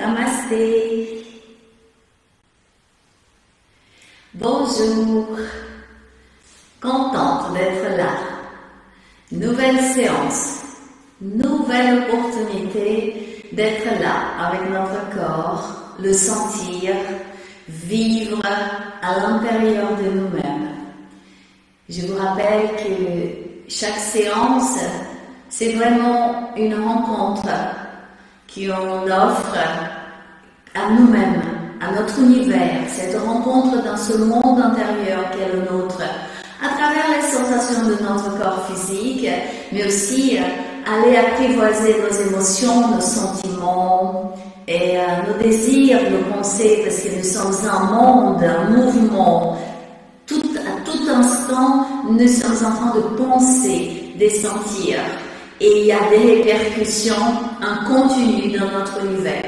Namasté. Bonjour. Contente d'être là. Nouvelle séance. Nouvelle opportunité d'être là avec notre corps, le sentir, vivre à l'intérieur de nous-mêmes. Je vous rappelle que chaque séance, c'est vraiment une rencontre qu'on offre à nous-mêmes, à notre univers, cette rencontre dans ce monde intérieur qui est le nôtre, à travers les sensations de notre corps physique, mais aussi aller apprivoiser nos émotions, nos sentiments et nos désirs, nos pensées, parce que nous sommes un monde, un mouvement. À tout instant, nous sommes en train de penser, de sentir. Et il y a des répercussions en continu dans notre univers.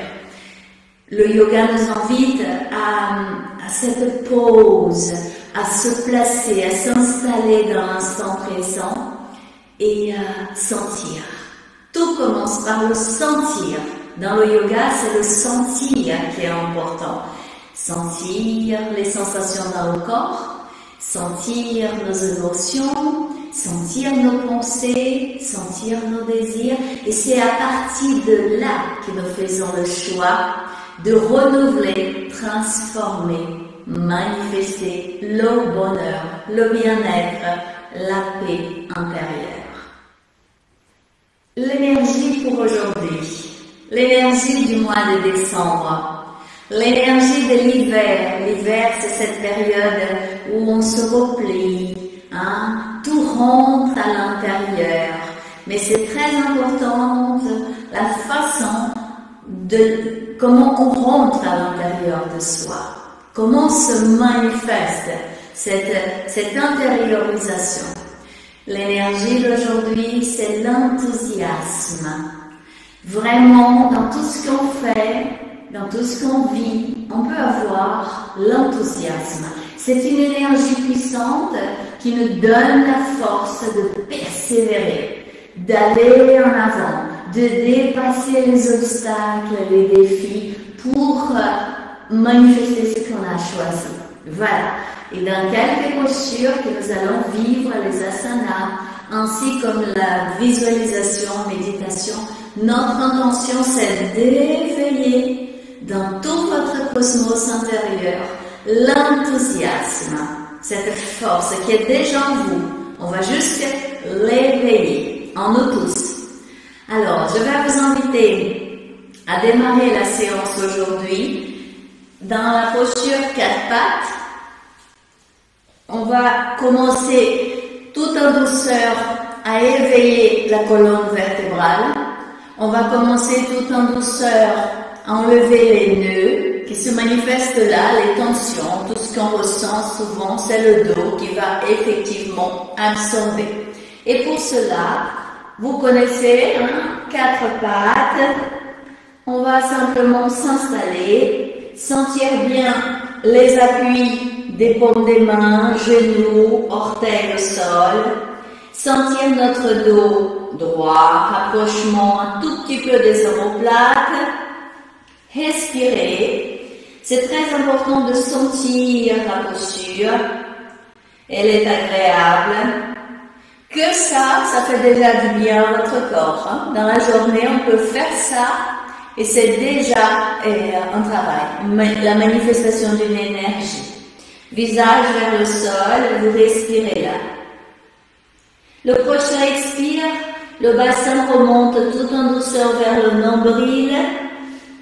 Le yoga nous invite à cette pause, à se placer, à s'installer dans l'instant présent et à sentir. Tout commence par le sentir. Dans le yoga, c'est le sentir qui est important. Sentir les sensations dans le corps, sentir nos émotions, sentir nos pensées, sentir nos désirs. Et c'est à partir de là que nous faisons le choix de renouveler, transformer, manifester le bonheur, le bien-être, la paix intérieure. L'énergie pour aujourd'hui, l'énergie du mois de décembre, l'énergie de l'hiver. L'hiver, c'est cette période où on se replie, tout rentre à l'intérieur. Mais c'est très important la façon de comment on rentre à l'intérieur de soi, comment se manifeste cette intériorisation. L'énergie d'aujourd'hui, c'est l'enthousiasme. Vraiment, dans tout ce qu'on fait, dans tout ce qu'on vit, on peut avoir l'enthousiasme. C'est une énergie puissante qui nous donne la force de persévérer, d'aller en avant, de dépasser les obstacles, les défis pour manifester ce qu'on a choisi. Voilà. Et dans quelques postures que nous allons vivre, les asanas, ainsi comme la visualisation, méditation, notre intention c'est d'éveiller dans tout votre cosmos intérieur l'enthousiasme, cette force qui est déjà en vous. On va juste l'éveiller en nous tous. Alors, je vais vous inviter à démarrer la séance aujourd'hui dans la posture 4 pattes. On va commencer tout en douceur à éveiller la colonne vertébrale. On va commencer tout en douceur à enlever les nœuds qui se manifestent là, les tensions, tout ce qu'on ressent souvent, c'est le dos qui va effectivement absorber. Et pour cela, vous connaissez 4 pattes. On va simplement s'installer, sentir bien les appuis des paumes des mains, genoux, orteils au sol. Sentir notre dos droit, rapprochement un tout petit peu des omoplates. Respirer. C'est très important de sentir la posture. Elle est agréable. Que ça fait déjà du bien à votre corps. Dans la journée, on peut faire ça et c'est déjà un travail, la manifestation d'une énergie. Visage vers le sol, vous respirez là. Le prochain expire, le bassin remonte tout en douceur vers le nombril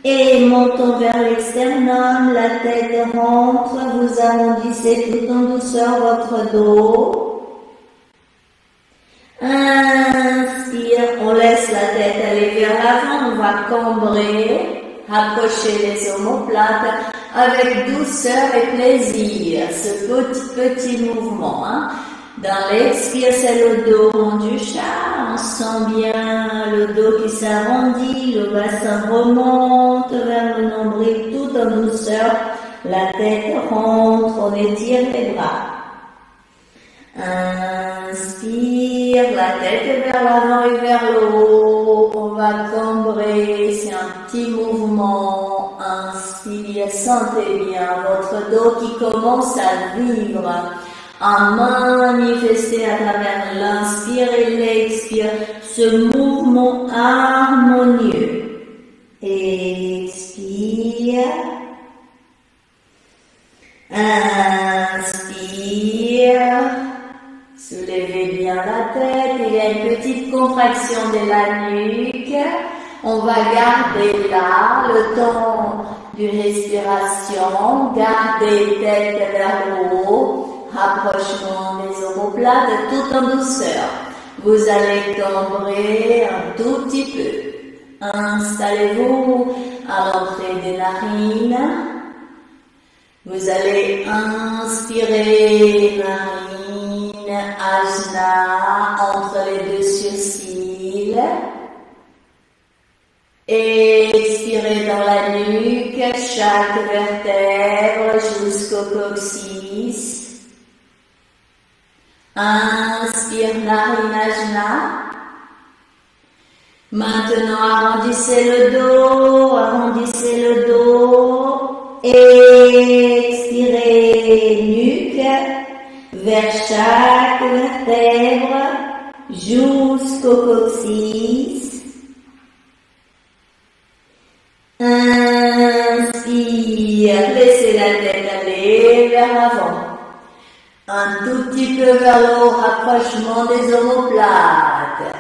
et montons vers l'externum, la tête rentre, vous arrondissez tout en douceur votre dos. Inspire, on laisse la tête aller vers l'avant, on va cambrer, rapprocher les omoplates avec douceur et plaisir, ce petit mouvement. Dans l'expire, c'est le dos rond du chat, on sent bien le dos qui s'arrondit, le bassin remonte vers le nombril tout en douceur, la tête rentre, on étire les bras. Inspire, la tête vers l'avant et vers le haut, on va cambrer, c'est un petit mouvement Expire, sentez bien votre dos qui commence à vivre, à manifester à travers l'inspire et l'expire ce mouvement harmonieux. Expire. Inspire. Soulevez bien la tête. Il y a une petite contraction de la nuque. On va garder là le temps d'une respiration. Gardez tête vers le haut. Rapprochement des omoplates tout en douceur. Vous allez cambrer un tout petit peu. Installez-vous à l'entrée des narines. Vous allez inspirer narine, ajna entre les deux sourcils. Expirez dans la nuque, chaque vertèbre jusqu'au coccyx. Inspire narine, ajna. Maintenant, arrondissez le dos, arrondissez le dos. Expirez nuque vers chaque vertèbre jusqu'au coccyx. Inspire, laissez la tête aller vers l'avant. Un tout petit peu vers le haut, rapprochement des omoplates.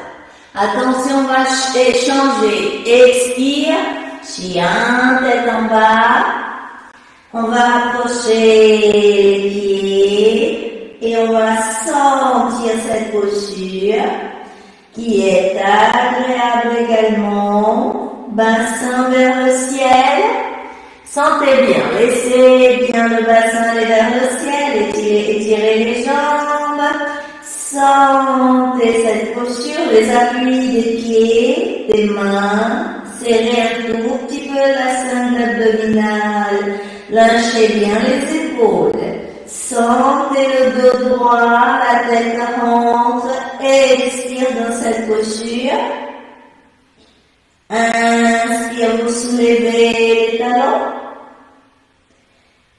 Attention, on va échanger. Expire, chien, tête en bas. On va approcher les pieds et on va sentir cette posture qui est agréable également. Bassin vers le ciel. Sentez bien, laissez bien le bassin aller vers le ciel, étirez les jambes. Sentez cette posture, les appuis des pieds, des mains. Serrez un tout petit peu la ceinture abdominale. Lâchez bien les épaules. Sentez le dos droit, la tête rentre. Expire dans cette posture. Inspire, vous soulevez les talons.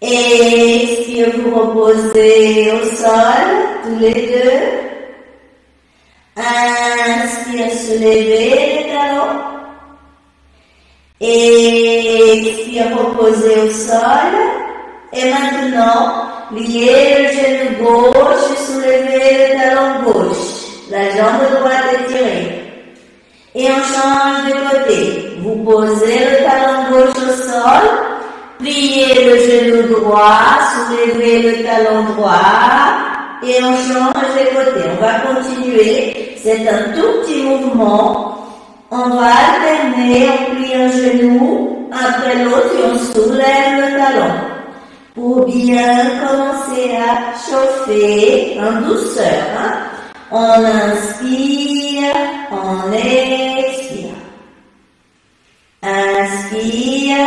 Expire, vous reposez au sol, tous les deux. Inspire, soulevez les talons. Expire, reposez au sol. Et maintenant, liez le genou gauche et soulevez le talon gauche. La jambe droite étirée. Et on change de côté. Vous posez le talon gauche au sol. Pliez le genou droit. Soulevez le talon droit. Et on change de côté. On va continuer. C'est un tout petit mouvement. On va alterner, on plie un genou après l'autre et on soulève le talon. Pour bien commencer à chauffer en douceur. On inspire, on expire. Inspire,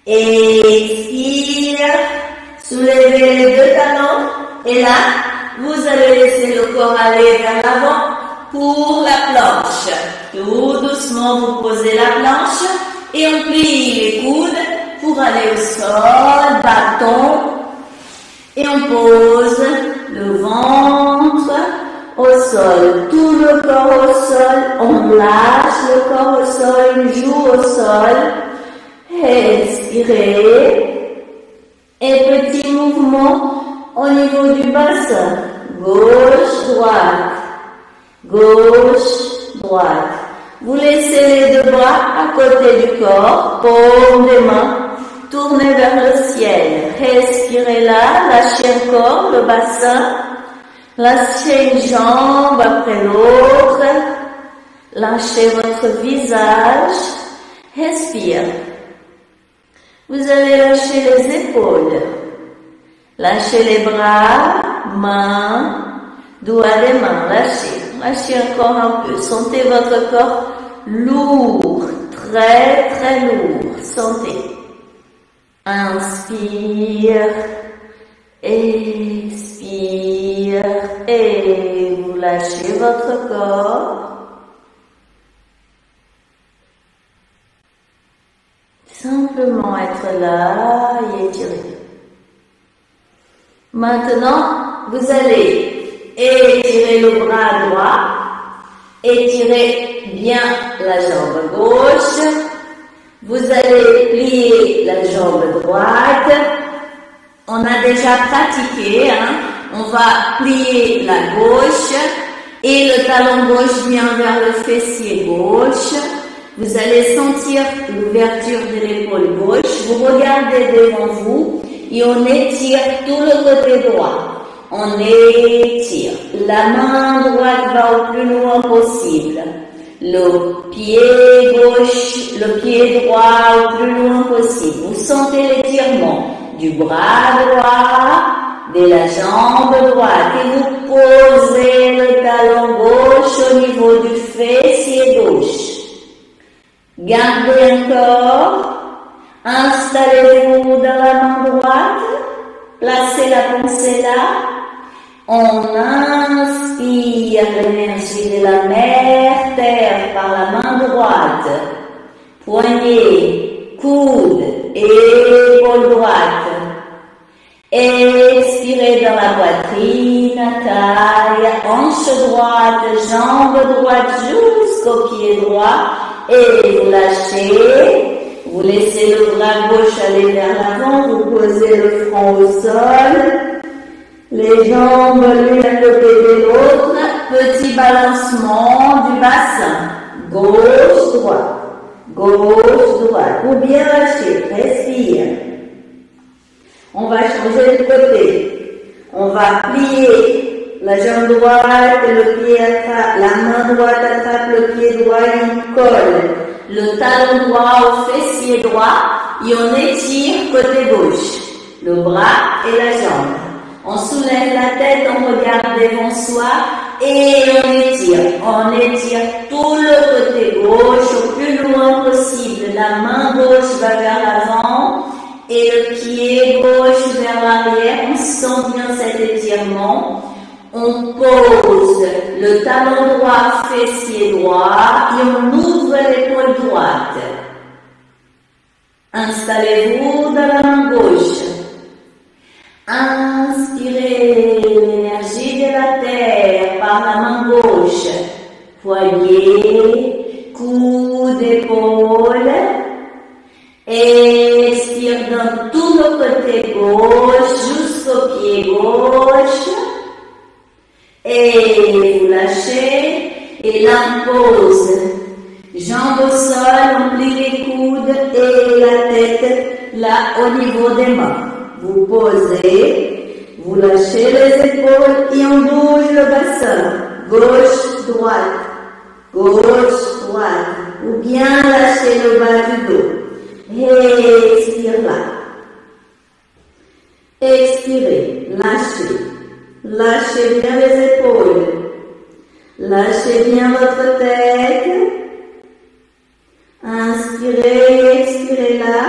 expire. Soulevez les deux talons. Et là, vous allez laisser le corps aller vers l'avant pour la planche. Tout doucement, vous posez la planche et on plie les coudes pour aller au sol, bâton. Et on pose le ventre au sol, tout le corps au sol. On lâche le corps au sol, une joue au sol. Expirez. Et petit mouvement au niveau du bassin. Gauche, droite. Gauche, droite. Vous laissez les deux bras à côté du corps, paume des mains, tournez vers le ciel. Respirez là, lâchez encore le bassin, lâchez une jambe après l'autre, lâchez votre visage, respire. Vous allez lâcher les épaules, lâchez les bras, mains, doigts des mains, lâchez. Lâchez encore un peu. Sentez votre corps lourd, très très lourd. Sentez. Inspire, expire et vous lâchez votre corps. Simplement être là et étirer. Maintenant, vous allez étirer le bras droit, étirer bien la jambe gauche, vous allez plier la jambe droite. On a déjà pratiqué, on va plier la gauche et le talon gauche vient vers le fessier gauche. Vous allez sentir l'ouverture de l'épaule gauche. Vous regardez devant vous et on étire tout le côté droit. On étire. La main droite va au plus loin possible. Le pied gauche, le pied droit au plus loin possible. Vous sentez l'étirement du bras droit, de la jambe droite. Et vous posez le talon gauche au niveau du fessier gauche. Gardez encore, installez-vous dans la main droite, placez la pensée là, on inspire l'énergie de la mère terre par la main droite, poignet, coude, épaule droite, expirez dans la poitrine, taille, hanche droite, jambe droite jusqu'au pied droit, et vous lâchez, vous laissez le bras gauche aller vers l'avant, vous posez le front au sol, les jambes l'une à côté de l'autre, petit balancement du bassin, gauche, droite, ou bien lâcher, respire. On va changer de côté, on va plier la jambe droite, le pied attrape, la main droite attrape le pied droit et il colle le talon droit au fessier droit et on étire côté gauche, le bras et la jambe. On soulève la tête, on regarde devant soi et on étire tout le côté gauche au plus loin possible. La main gauche va vers l'avant et le pied gauche vers l'arrière. On sent bien cet étirement. On pose le talon droit, fessier droit et on ouvre l'épaule droite. Installez-vous dans la main gauche. Inspirez l'énergie de la terre par la main gauche. Poignet, coude, épaule. Expire dans tout le côté gauche jusqu'au pied gauche. Et vous lâchez et là on pose. Jambes au sol, on plie les coudes et la tête là au niveau des mains. Vous posez, vous lâchez les épaules et on bouge le bassin. Gauche, droite, ou bien lâchez le bas du dos. Expire là. Expirez, lâchez. Lâchez bien les épaules. Lâchez bien votre tête. Inspirez, expirez là.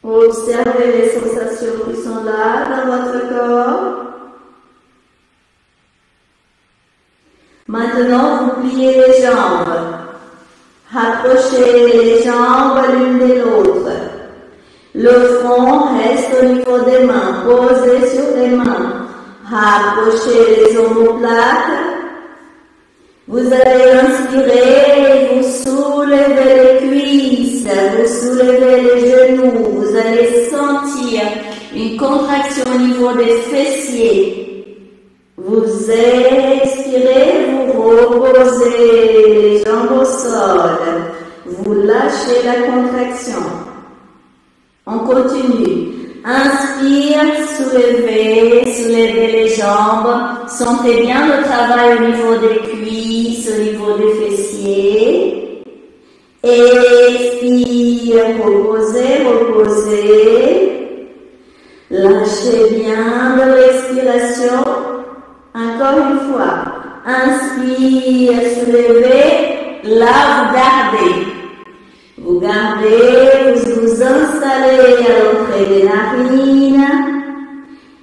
Observez les sensations qui sont là dans votre corps. Maintenant, vous pliez les jambes. Rapprochez les jambes l'une de l'autre. Le front reste au niveau des mains. Posez sur les mains. Rapprochez les omoplates. Vous allez inspirer, vous soulevez les cuisses, vous soulevez les genoux, vous allez sentir une contraction au niveau des fessiers. Vous expirez, vous reposez les jambes au sol, vous lâchez la contraction. On continue. Inspire, soulevez les jambes. Sentez bien le travail au niveau des cuisses, au niveau des fessiers. Expire, reposez. Lâchez bien de l'expiration. Encore une fois. Inspire, soulevez. Là, vous gardez, vous vous installez à l'entrée des narines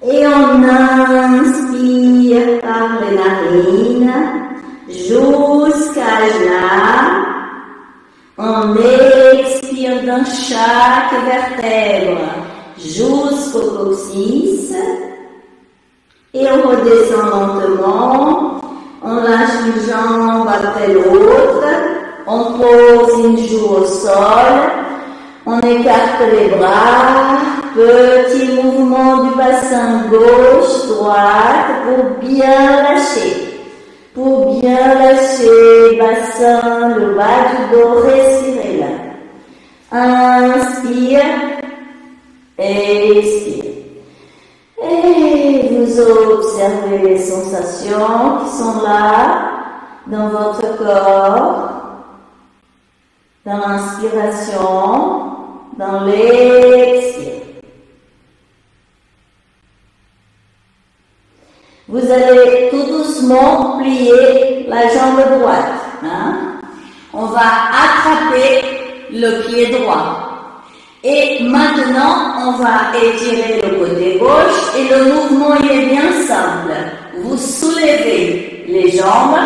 et on inspire par les narines jusqu'à la On expire dans chaque vertèbre jusqu'au coccyx. Et on redescend lentement. On lâche une jambe après l'autre. On pose une joue au sol. On écarte les bras. Petit mouvement du bassin gauche-droite pour bien lâcher. Pour bien lâcher, bassin, le bas du dos, respirez là. Inspire, expire. Et vous observez les sensations qui sont là, dans votre corps, dans l'inspiration, dans l'expire. Vous allez tout doucement plier la jambe droite. Hein? On va attraper le pied droit. Et maintenant, on va étirer le côté gauche et le mouvement il est bien simple. Vous soulevez les jambes,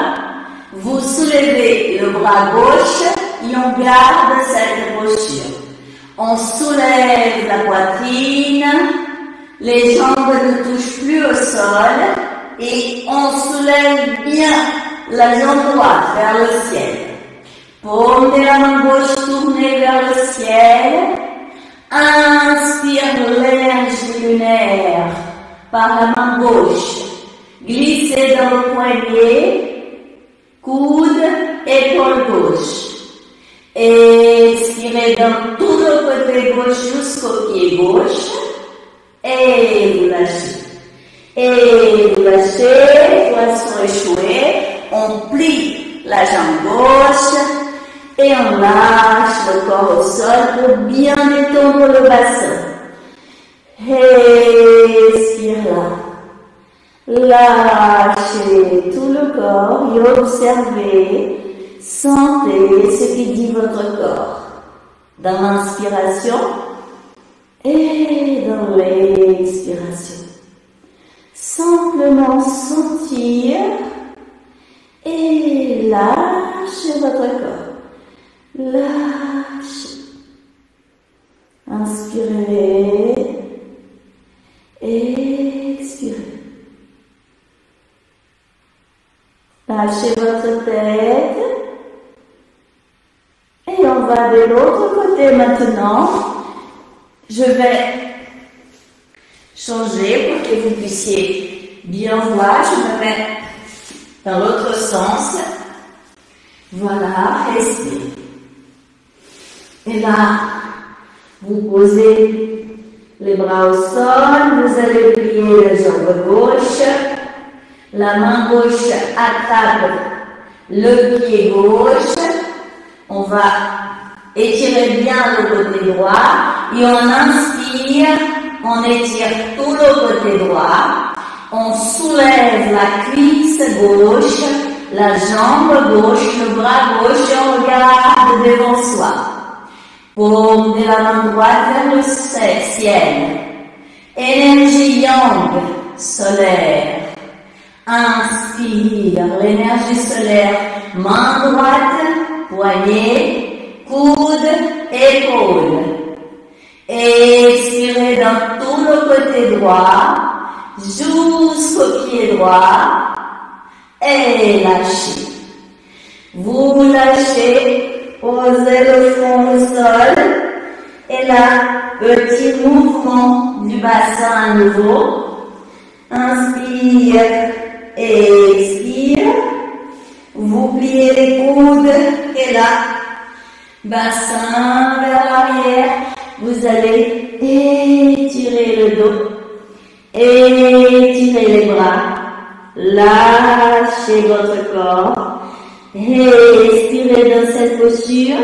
vous soulevez le bras gauche et on garde cette posture. On soulève la poitrine, les jambes ne touchent plus au sol et on soulève bien la jambe droite vers le ciel. Paume de la main gauche tournée vers le ciel. Inspire l'énergie lunaire par la main gauche. Glissez dans le poignet, coude, épaule gauche. Expirez dans tout le côté gauche jusqu'au pied gauche. Et vous lâchez. Et vous lâchez, poisson échoué. On plie la jambe gauche. Et on lâche le corps au sol pour bien détendre le bassin. Respire là. Lâchez tout le corps et observez, sentez ce qui dit votre corps. Dans l'inspiration et dans l'expiration. Simplement sentir et lâchez votre corps. Lâchez. Inspirez. Expirez. Lâchez votre tête. Et on va de l'autre côté maintenant. Je vais changer pour que vous puissiez bien voir. Je me mets dans l'autre sens. Voilà, respirez. Et là, vous posez les bras au sol, vous allez plier la jambe gauche, la main gauche attrape le pied gauche, on va étirer bien le côté droit et on inspire, on étire tout le côté droit, on soulève la cuisse gauche, la jambe gauche, le bras gauche et on regarde devant soi. Paume de la main droite vers le ciel. Énergie yang, solaire. Inspire l'énergie solaire. Main droite, poignet, coude, épaule. Expirez dans tout le côté droit, jusqu'au pied droit. Et lâchez. Vous lâchez. Posez le front au sol et là, petit mouvement du bassin à nouveau. Inspire et expire. Vous pliez les coudes et là, bassin vers l'arrière. Vous allez étirer le dos, étirer les bras, lâchez votre corps. Expirez dans cette posture.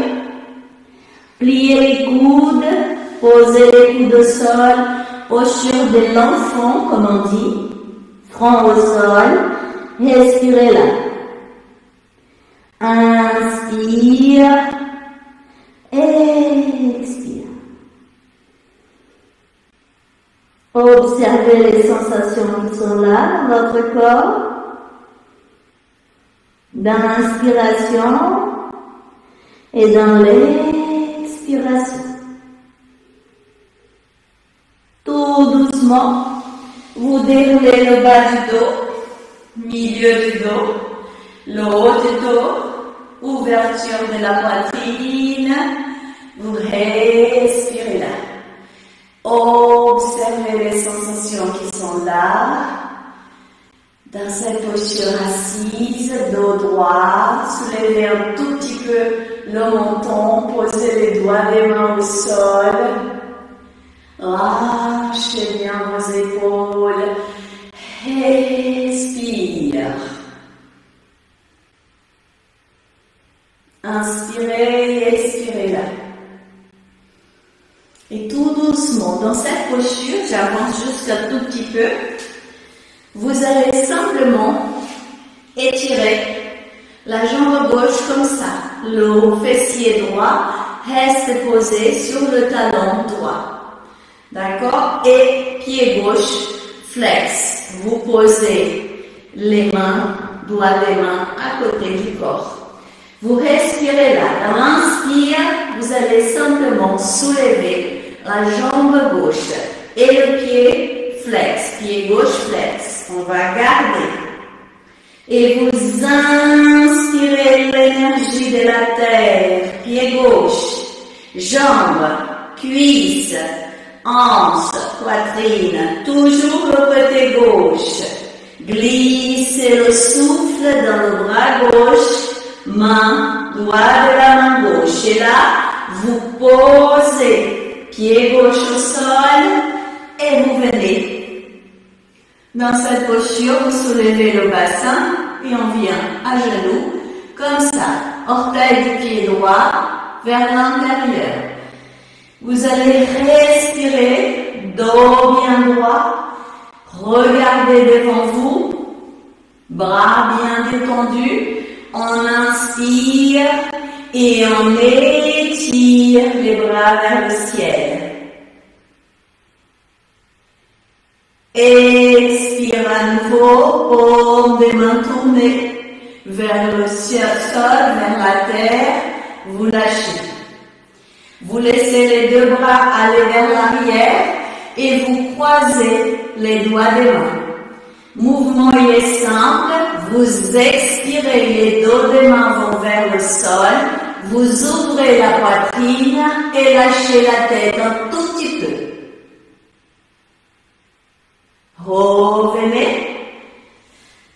Pliez les coudes. Posez les coudes au sol. Posture de l'enfant, comme on dit. Front au sol. Respirez là. Inspire. Expire. Observez les sensations qui sont là dans votre corps. Dans l'inspiration Et dans l'expiration, tout doucement, vous déroulez le bas du dos, milieu du dos, le haut du dos, ouverture de la poitrine, vous respirez là. Observez les sensations qui sont là. Dans cette posture assise, dos droit, soulevez un tout petit peu le menton, posez les doigts des mains au sol. Lâchez bien vos épaules. Expire. Inspirez et expirez là. Et tout doucement, dans cette posture, j'avance juste un tout petit peu. Vous allez simplement étirer la jambe gauche comme ça. Le fessier droit reste posé sur le talon droit. D'accord? Et pied gauche, flex. Vous posez les mains, doigts des mains à côté du corps. Vous respirez là. Dans l'inspire, vous allez simplement soulever la jambe gauche et le pied flex, pied gauche flex. On va garder. Et vous inspirez l'énergie de la terre, pied gauche, jambes, cuisses, hanches, poitrine, toujours le côté gauche. Glissez le souffle dans le bras gauche, main, doigt de la main gauche. Et là, vous posez pied gauche au sol et vous venez. Dans cette posture, vous soulevez le bassin et on vient à genoux, comme ça, orteil du pied droit vers l'intérieur. Vous allez respirer, dos bien droit, regardez devant vous, bras bien détendus, on inspire et on étire les bras vers le ciel. Expire à nouveau, paume des mains tournées vers le sol, vers la terre, vous lâchez. Vous laissez les deux bras aller vers l'arrière et vous croisez les doigts des mains. Mouvement est simple, vous expirez, les dos des mains vont vers le sol, vous ouvrez la poitrine et lâchez la tête un tout petit peu. Revenez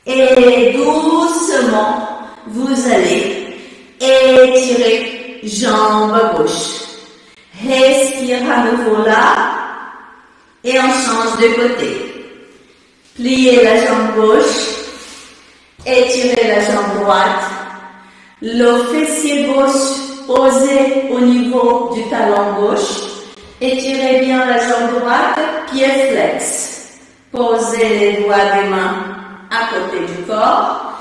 et doucement vous allez étirer jambe gauche. Respire à nouveau là et on change de côté. Pliez la jambe gauche, étirez la jambe droite, le fessier gauche posé au niveau du talon gauche, étirez bien la jambe droite, pied flex. Posez les doigts des mains à côté du corps,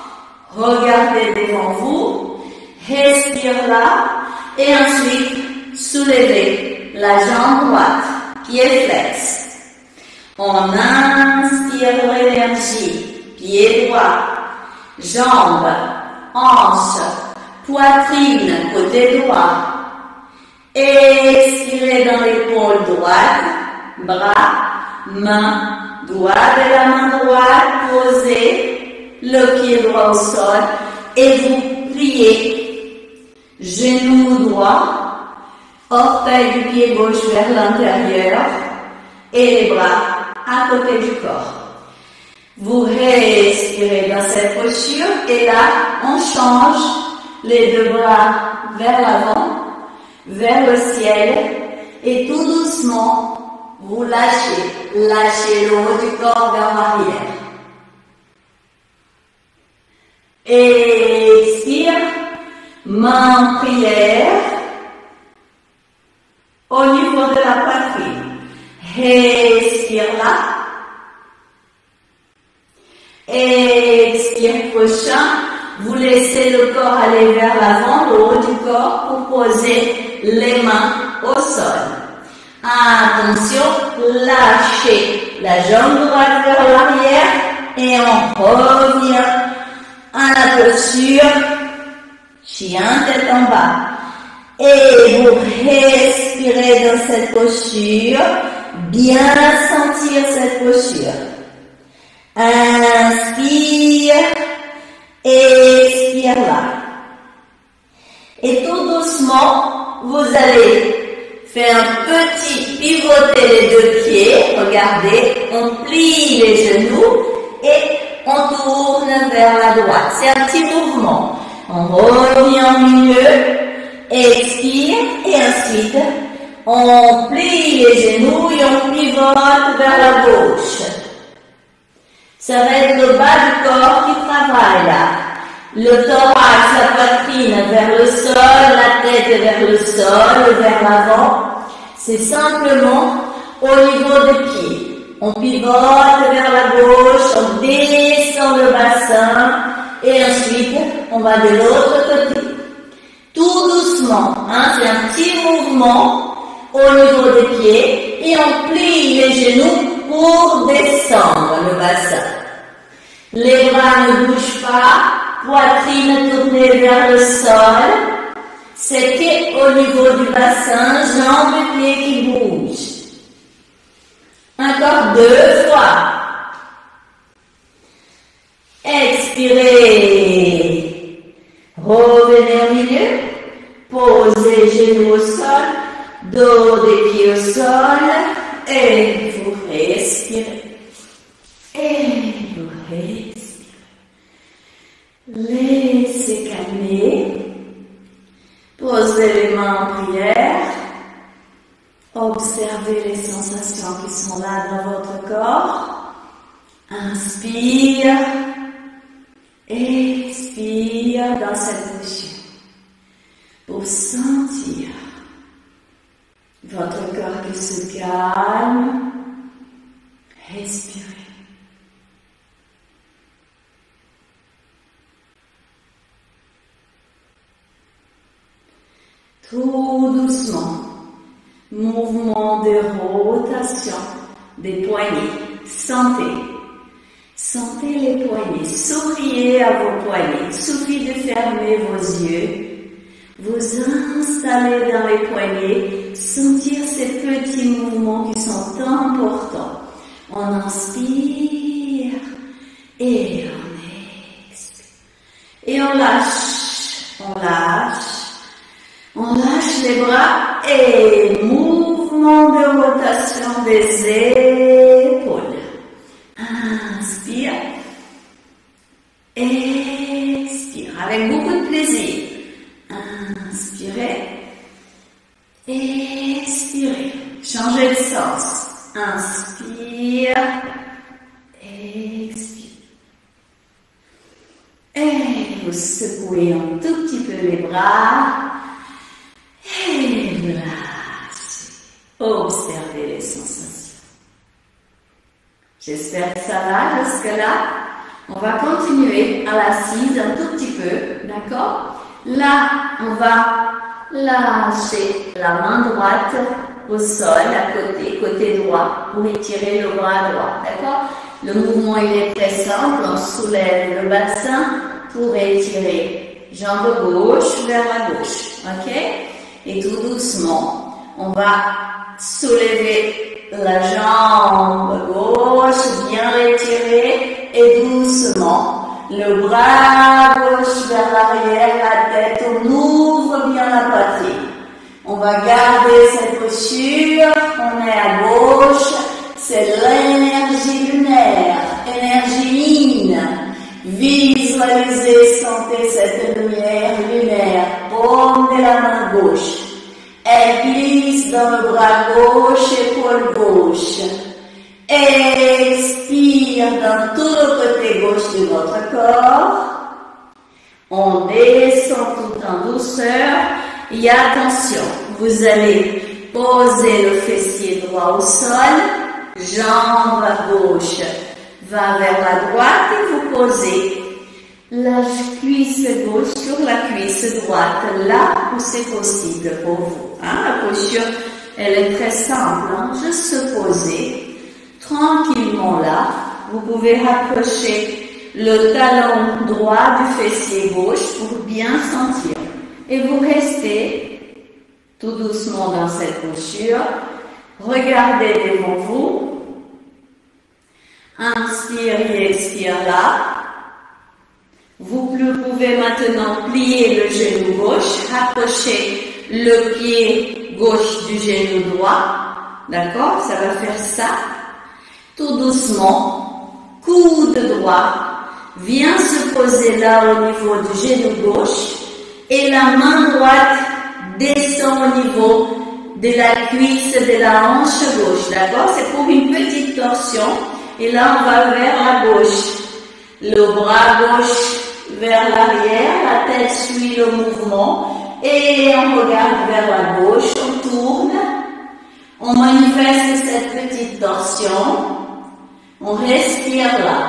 regardez devant vous, respire là et ensuite soulevez la jambe droite, pied flex. On inspire l'énergie, pied droit, jambes, hanches, poitrine, côté droit. Expirez dans l'épaule droite, bras, mains, doigt de la main droite, posez le pied droit au sol et vous pliez genou droit, orteil du pied gauche vers l'intérieur et les bras à côté du corps. Vous respirez dans cette posture et là, on change les deux bras vers l'avant, vers le ciel et tout doucement, vous lâchez le haut du corps vers l'arrière. Expire, main en prière, au niveau de la poitrine. Respire là. Expire prochain, vous laissez le corps aller vers l'avant, le haut du corps, pour poser les mains au sol. Attention, lâchez la jambe droite vers l'arrière et on revient à la posture chien tête en bas. Et vous respirez dans cette posture, bien sentir cette posture. Inspire, expire là. Et tout doucement, vous allez faire un petit pivoter les deux pieds. Regardez, on plie les genoux et on tourne vers la droite. C'est un petit mouvement. On revient au milieu, expire et ensuite on plie les genoux et on pivote vers la gauche. Ça va être le bas du corps qui travaille là. Le thorax, la poitrine vers le sol, la tête vers le sol, vers l'avant. C'est simplement au niveau des pieds. On pivote vers la gauche, on descend le bassin et ensuite on va de l'autre côté. Tout doucement, hein, c'est un petit mouvement au niveau des pieds et on plie les genoux pour descendre le bassin. Les bras ne bougent pas, poitrine tournée vers le sol. C'est qu'au niveau du bassin, jambes et pieds qui bougent. Encore 2 fois. Expirez. Revenez au milieu. Posez genoux au sol. Dos des pieds au sol. Et vous respirez. Et vous respirez. Laissez calmer. Posez les mains en prière. Observez les sensations qui sont là dans votre corps. Inspire. Expire dans cette posture. Pour sentir votre corps qui se calme. Respirez. Tout doucement, mouvement de rotation des poignets. Sentez les poignets. Souriez à vos poignets. Il suffit de fermer vos yeux. Vous installer dans les poignets. Sentir ces petits mouvements qui sont importants. On inspire et on expire. Et on lâche. On lâche les bras et mouvement de rotation des épaules. Inspire. Expire avec beaucoup de plaisir. Inspirez. Expirez. Changez de sens. Inspire. Expire. Et vous secouez un tout petit peu les bras. Et relâchez. Observez les sensations. J'espère que ça va jusque-là. On va continuer à l'assise un tout petit peu, d'accord? Là, on va lâcher la main droite au sol, à côté droit, pour étirer le bras droit, d'accord? Le mouvement, il est très simple. On soulève le bassin pour étirer jambe gauche vers la gauche, ok? Et tout doucement, on va soulever la jambe gauche, bien l'étirer, et doucement, le bras gauche vers l'arrière, la tête, on ouvre bien la poitrine. On va garder cette posture, on est à gauche, c'est l'énergie lunaire, énergie yin. Visualisez, sentez cette lumière lunaire, paume de la main gauche. Elle glisse dans le bras gauche, épaule gauche. Expire dans tout le côté gauche de votre corps. On descend tout en douceur. Et attention, vous allez poser le fessier droit au sol, jambe gauche va vers la droite et vous posez la cuisse gauche sur la cuisse droite, là où c'est possible pour vous. Hein? La posture, elle est très simple, hein? Juste se poser tranquillement là. Vous pouvez rapprocher le talon droit du fessier gauche pour bien sentir. Et vous restez tout doucement dans cette posture. Regardez devant vous. Inspire et expire là. Vous pouvez maintenant plier le genou gauche, rapprocher le pied gauche du genou droit. D'accord? Ça va faire ça. Tout doucement, coude droit vient se poser là au niveau du genou gauche et la main droite descend au niveau de la cuisse de la hanche gauche. D'accord? C'est pour une petite torsion. Et là, on va vers la gauche. Le bras gauche vers l'arrière, la tête suit le mouvement et on regarde vers la gauche, on tourne, on manifeste cette petite torsion, on respire là.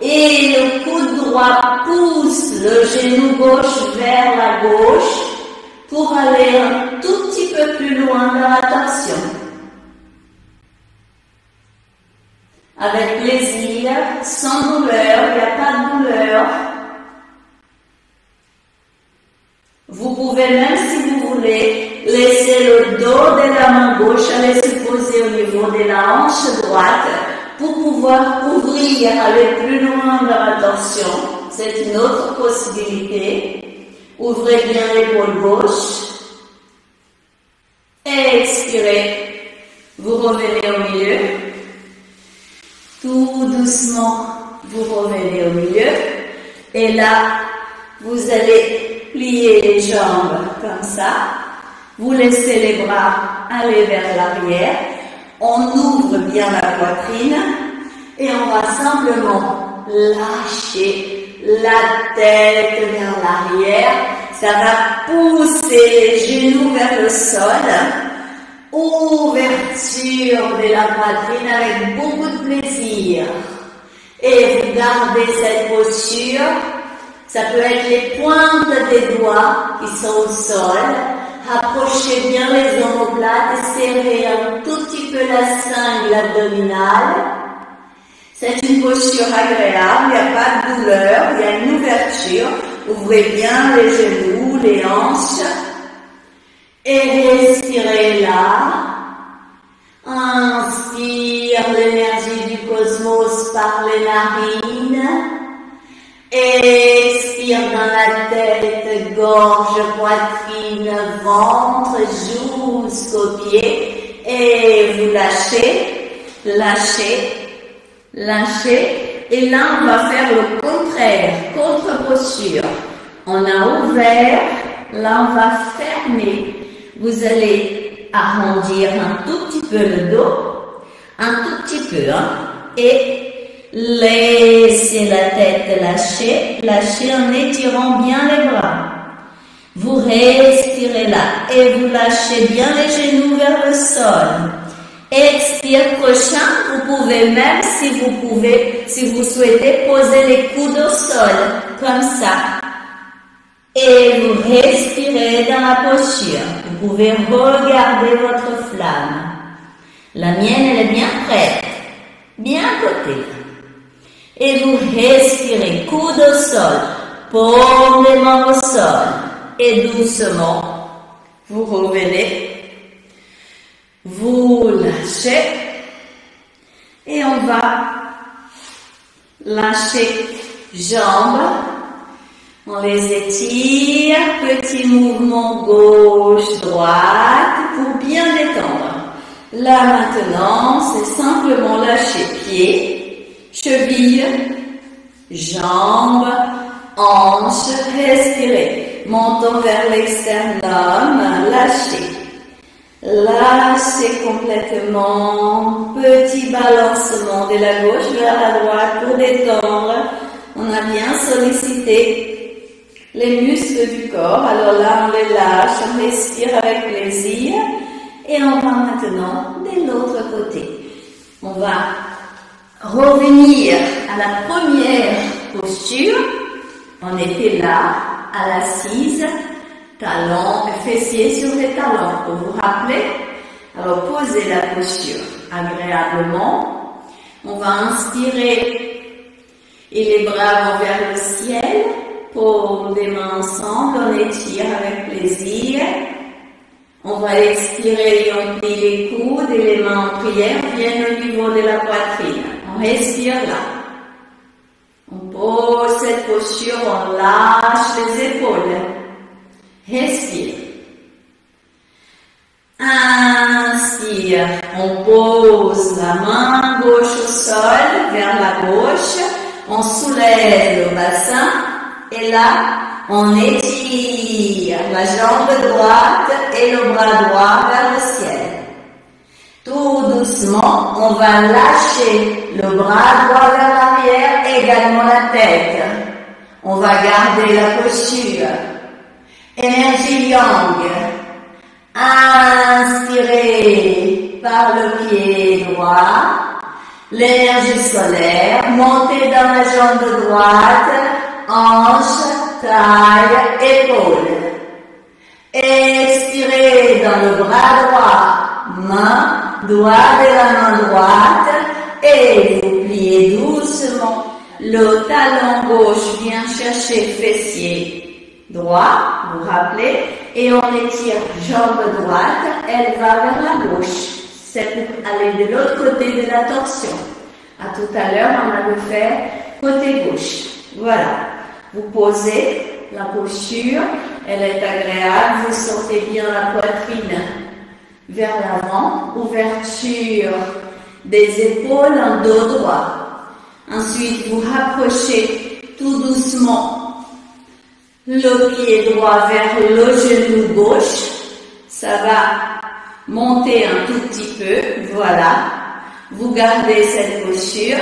Et le coude droit pousse le genou gauche vers la gauche pour aller un tout petit peu plus loin dans la torsion. Avec plaisir, sans douleur, il n'y a pas de douleur. Vous pouvez même, si vous voulez, laisser le dos de la main gauche aller se poser au niveau de la hanche droite pour pouvoir ouvrir, aller plus loin dans la torsion. C'est une autre possibilité. Ouvrez bien l'épaule gauche. Expirez. Vous revenez au milieu. Tout doucement, vous revenez au milieu. Et là, vous allez plier les jambes comme ça. Vous laissez les bras aller vers l'arrière. On ouvre bien la poitrine. Et on va simplement lâcher la tête vers l'arrière. Ça va pousser les genoux vers le sol. Ouverture de la poitrine avec beaucoup de plaisir. Et vous gardez cette posture. Ça peut être les pointes des doigts qui sont au sol. Rapprochez bien les omoplates et serrez un tout petit peu la cingle abdominale. C'est une posture agréable, il n'y a pas de douleur, il y a une ouverture. Ouvrez bien les genoux, les hanches. Et respirez là. Inspire l'énergie du cosmos par les narines. Expire dans la tête, gorge, poitrine, ventre, jusqu'aux pieds. Et vous lâchez, lâchez, lâchez. Et là, on va faire le contraire, contre-posture. On a ouvert, là, on va fermer. Vous allez arrondir un tout petit peu le dos, un tout petit peu, hein, et laissez la tête lâcher, lâcher en étirant bien les bras. Vous respirez là et vous lâchez bien les genoux vers le sol. Expire prochain, vous pouvez même, si vous souhaitez, poser les coudes au sol, comme ça. Et vous respirez dans la posture. Vous pouvez regarder votre flamme. La mienne, elle est bien prête, bien à côté. Et vous respirez, coude au sol, paume des mains au sol. Et doucement, vous revenez, vous lâchez. Et on va lâcher jambes. On les étire, petit mouvement gauche-droite pour bien détendre. Là maintenant, c'est simplement lâcher pied, cheville, jambes, hanches, respirez. Montons vers l'externum, lâchez. Lâchez complètement, petit balancement de la gauche vers la droite pour détendre. On a bien sollicité les muscles du corps, alors là on les lâche, on respire avec plaisir et on va maintenant de l'autre côté. On va revenir à la première posture. On était là, à l'assise, talons, fessiers sur les talons. Pour vous rappeler, alors posez la posture agréablement. On va inspirer et les bras vont vers le ciel. Paumes des mains ensemble, on étire avec plaisir. On va expirer et on plie les coudes et les mains en prière viennent au niveau de la poitrine. On respire là. On pose cette posture, on lâche les épaules. Respire. Inspire. On pose la main gauche au sol, vers la gauche. On soulève le bassin et là, on étire la jambe droite et le bras droit vers le ciel. Tout doucement, on va lâcher le bras droit vers l'arrière, également la tête. On va garder la posture. Énergie yang. Inspirez par le pied droit. L'énergie solaire. Montez dans la jambe droite. Hanche, taille, épaule. Expirez dans le bras droit. Main, doigt de la main droite. Et vous pliez doucement. Le talon gauche vient chercher fessier droit, vous rappelez, et on étire jambe droite, elle va vers la gauche. C'est pour aller de l'autre côté de la torsion. À tout à l'heure, on avait fait côté gauche. Voilà. Vous posez la posture, elle est agréable, vous sentez bien la poitrine vers l'avant, ouverture des épaules en dos droit. Ensuite, vous rapprochez tout doucement le pied droit vers le genou gauche. Ça va monter un tout petit peu. Voilà. Vous gardez cette posture.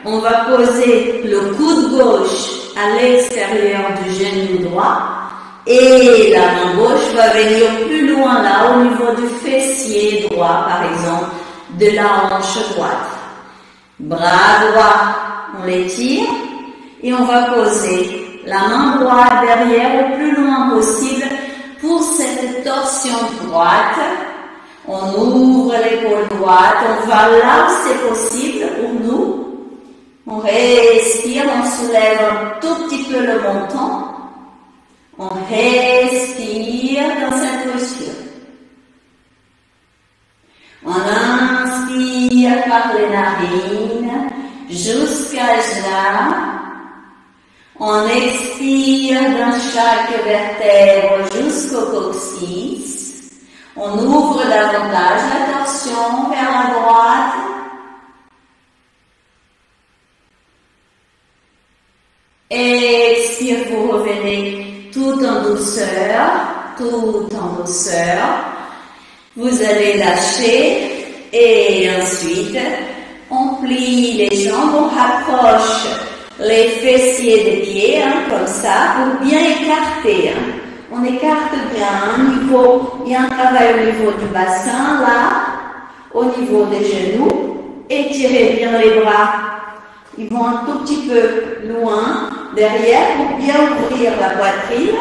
On va poser le coude gauche à l'extérieur du genou droit. Et la main gauche va venir plus loin là, au niveau du fessier droit, par exemple, de la hanche droite. Bras droit, on l'étire. Et on va poser la main droite derrière le plus loin possible pour cette torsion droite. On ouvre l'épaule droite, on va là où c'est possible pour nous. On respire, on soulève un tout petit peu le menton. On respire dans cette posture. On inspire par les narines jusqu'à là. On expire dans chaque vertèbre jusqu'au coccyx. On ouvre davantage la torsion vers la droite. Expire, vous revenez tout en douceur, tout en douceur. Vous allez lâcher et ensuite on plie les jambes, on rapproche les fessiers des pieds, comme ça, pour bien écarter. On écarte bien, il y a un travail au niveau du bassin, là, au niveau des genoux. Étirez bien les bras. Ils vont un tout petit peu loin, derrière, pour bien ouvrir la poitrine.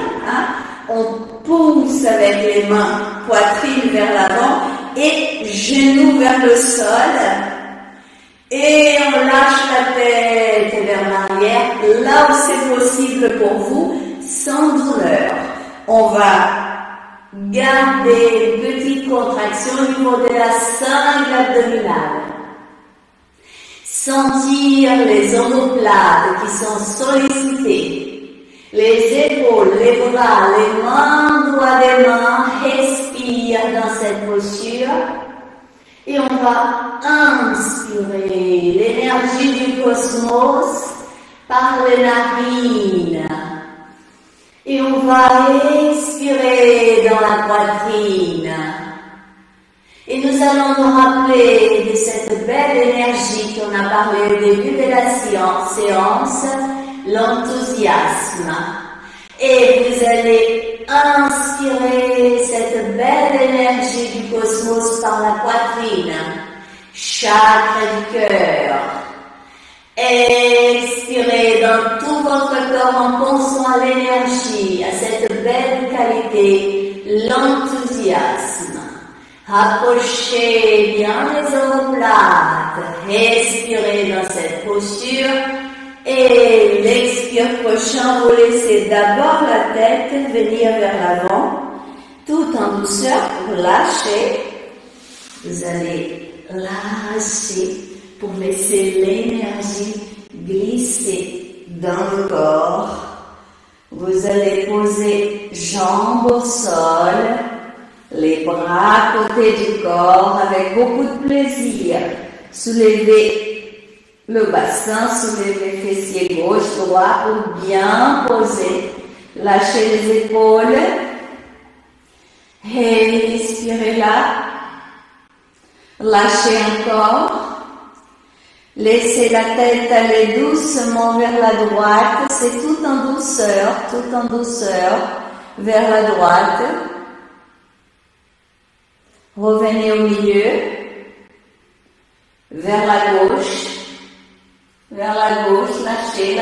On pousse avec les mains, poitrine vers l'avant et genoux vers le sol. Et on lâche la tête vers l'arrière, là où c'est possible pour vous, sans douleur. On va garder une petite contraction au niveau de la cingle abdominale. Sentir les omoplates qui sont sollicitées. Les épaules, les bras, les mains, doigts des mains, respire dans cette posture. Et on va inspirer l'énergie du cosmos par les narines. Et on va expirer dans la poitrine. Et nous allons nous rappeler de cette belle énergie qu'on a parlé au début de la séance, l'enthousiasme. Et vous allez inspirer cette belle énergie du cosmos par la poitrine, chakra du cœur. Expirez dans tout votre corps en pensant à l'énergie, à cette belle qualité, l'enthousiasme. Rapprochez bien les omoplates, respirez dans cette posture. Et l'expire prochain, vous laissez d'abord la tête venir vers l'avant, tout en douceur pour lâcher. Vous allez lâcher pour laisser l'énergie glisser dans le corps. Vous allez poser jambes au sol, les bras à côté du corps avec beaucoup de plaisir. Soulevez le bassin, soulevez les fessiers gauche, droit pour bien poser. Lâchez les épaules. Et respirez là. Lâchez encore. Laissez la tête aller doucement vers la droite. C'est tout en douceur, vers la droite. Revenez au milieu. Vers la gauche, lâchez,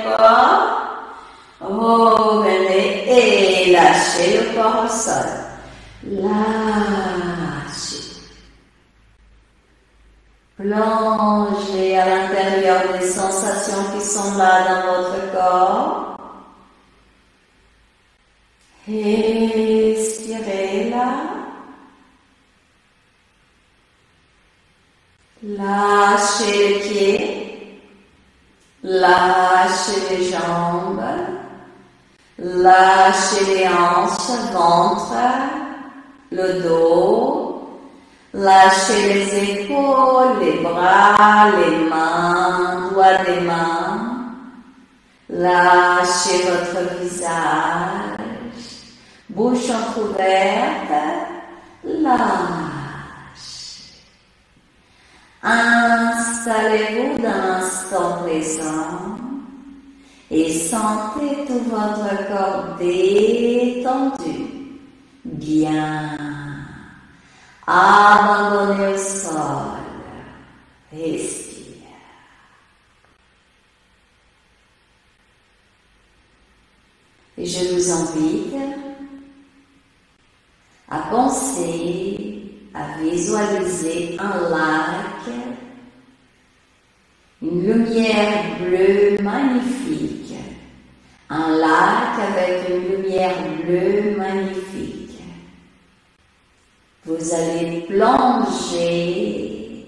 encore. Revenez et lâchez le corps au sol. Lâchez. Plongez à l'intérieur des sensations qui sont là dans votre corps. Expirez là. Lâchez les pieds. Lâchez les jambes. Lâchez les hanches, ventre, le dos. Lâchez les épaules, les bras, les mains, doigts des mains. Lâchez votre visage, bouche entrouverte. Lâchez. Installez-vous dans l'instant présent et sentez tout votre corps détendu, bien. Abandonnez au sol. Respire. Et je vous invite à penser, à visualiser un lac, une lumière bleue magnifique. Un lac avec une lumière bleue magnifique. Vous allez plonger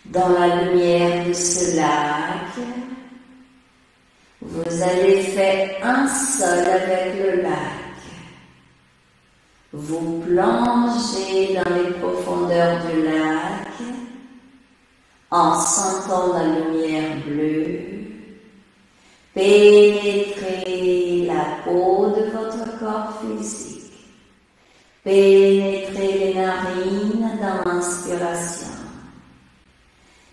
dans la lumière de ce lac. Vous allez faire un seul avec le lac. Vous plongez dans les profondeurs du lac en sentant la lumière bleue pénétrer la peau de votre corps physique. Pénétrez les narines dans l'inspiration.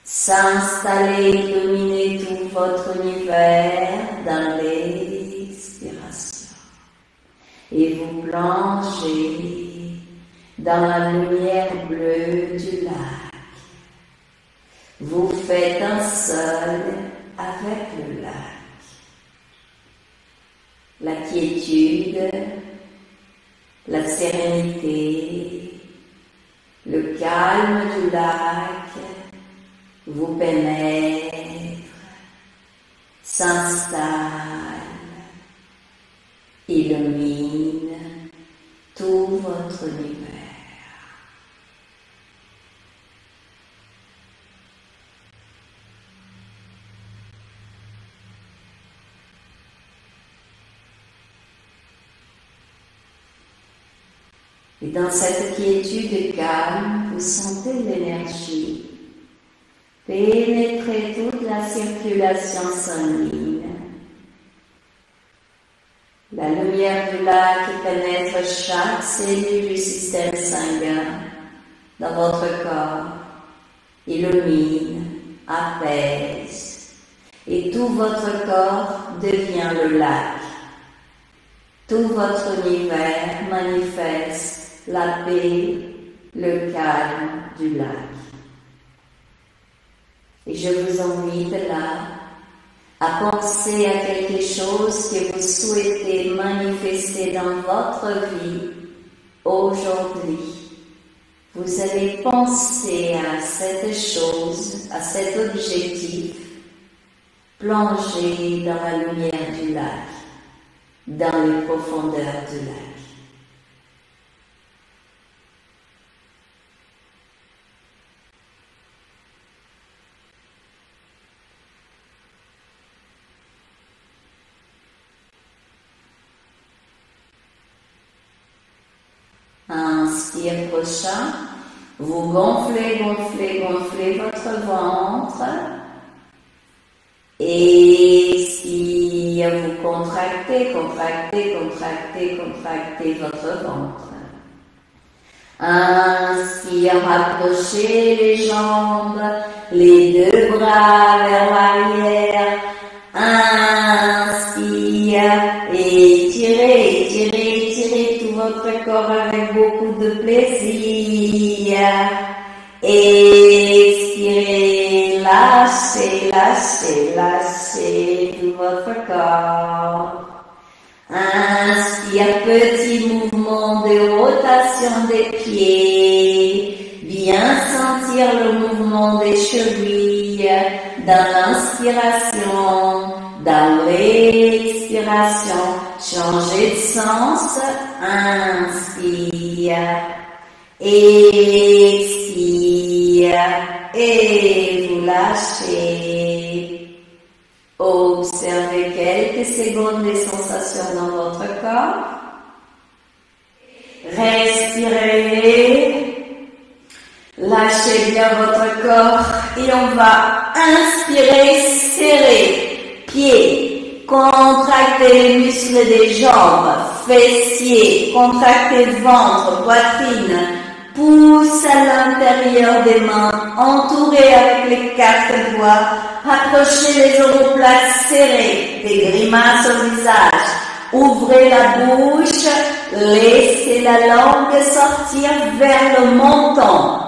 S'installer, dominer tout votre univers dans l'expiration. Et vous plongez dans la lumière bleue du lac. Vous faites un seul avec le lac. La quiétude, la sérénité, le calme du lac vous pénètre, s'installe, illumine tout votre univers. Et dans cette quiétude calme, vous sentez l'énergie pénétrer toute la circulation sanguine. La lumière du lac pénètre chaque cellule du système sanguin dans votre corps, illumine, apaise, et tout votre corps devient le lac. Tout votre univers manifeste la paix, le calme du lac. Et je vous invite là à penser à quelque chose que vous souhaitez manifester dans votre vie aujourd'hui. Vous allez penser à cette chose, à cet objectif, plongé dans la lumière du lac, dans les profondeurs du lac. Inspire prochain. Vous gonflez, gonflez, gonflez votre ventre. Expire, vous contractez, contractez, contractez, contractez votre ventre. Inspire, rapprochez les jambes, les deux bras vers l'arrière. Inspire, étirez, étirez, étirez tout votre corps avec beaucoup de plaisir. Expirez, lâchez, lâchez, lâchez tout votre corps. Inspire, petit mouvement de rotation des pieds. Bien sentir le mouvement des chevilles dans l'inspiration, dans l'expiration. Changez de sens. Inspire, expire et vous lâchez. Observez quelques secondes les sensations dans votre corps. Respirez. Lâchez bien votre corps et on va inspirer, serrer, pieds, contractez les muscles des jambes, fessiers, contractez ventre, poitrine, pouce à l'intérieur des mains, entourez avec les quatre doigts, approchez les omoplates serrées, des grimaces au visage, ouvrez la bouche, laissez la langue sortir vers le menton.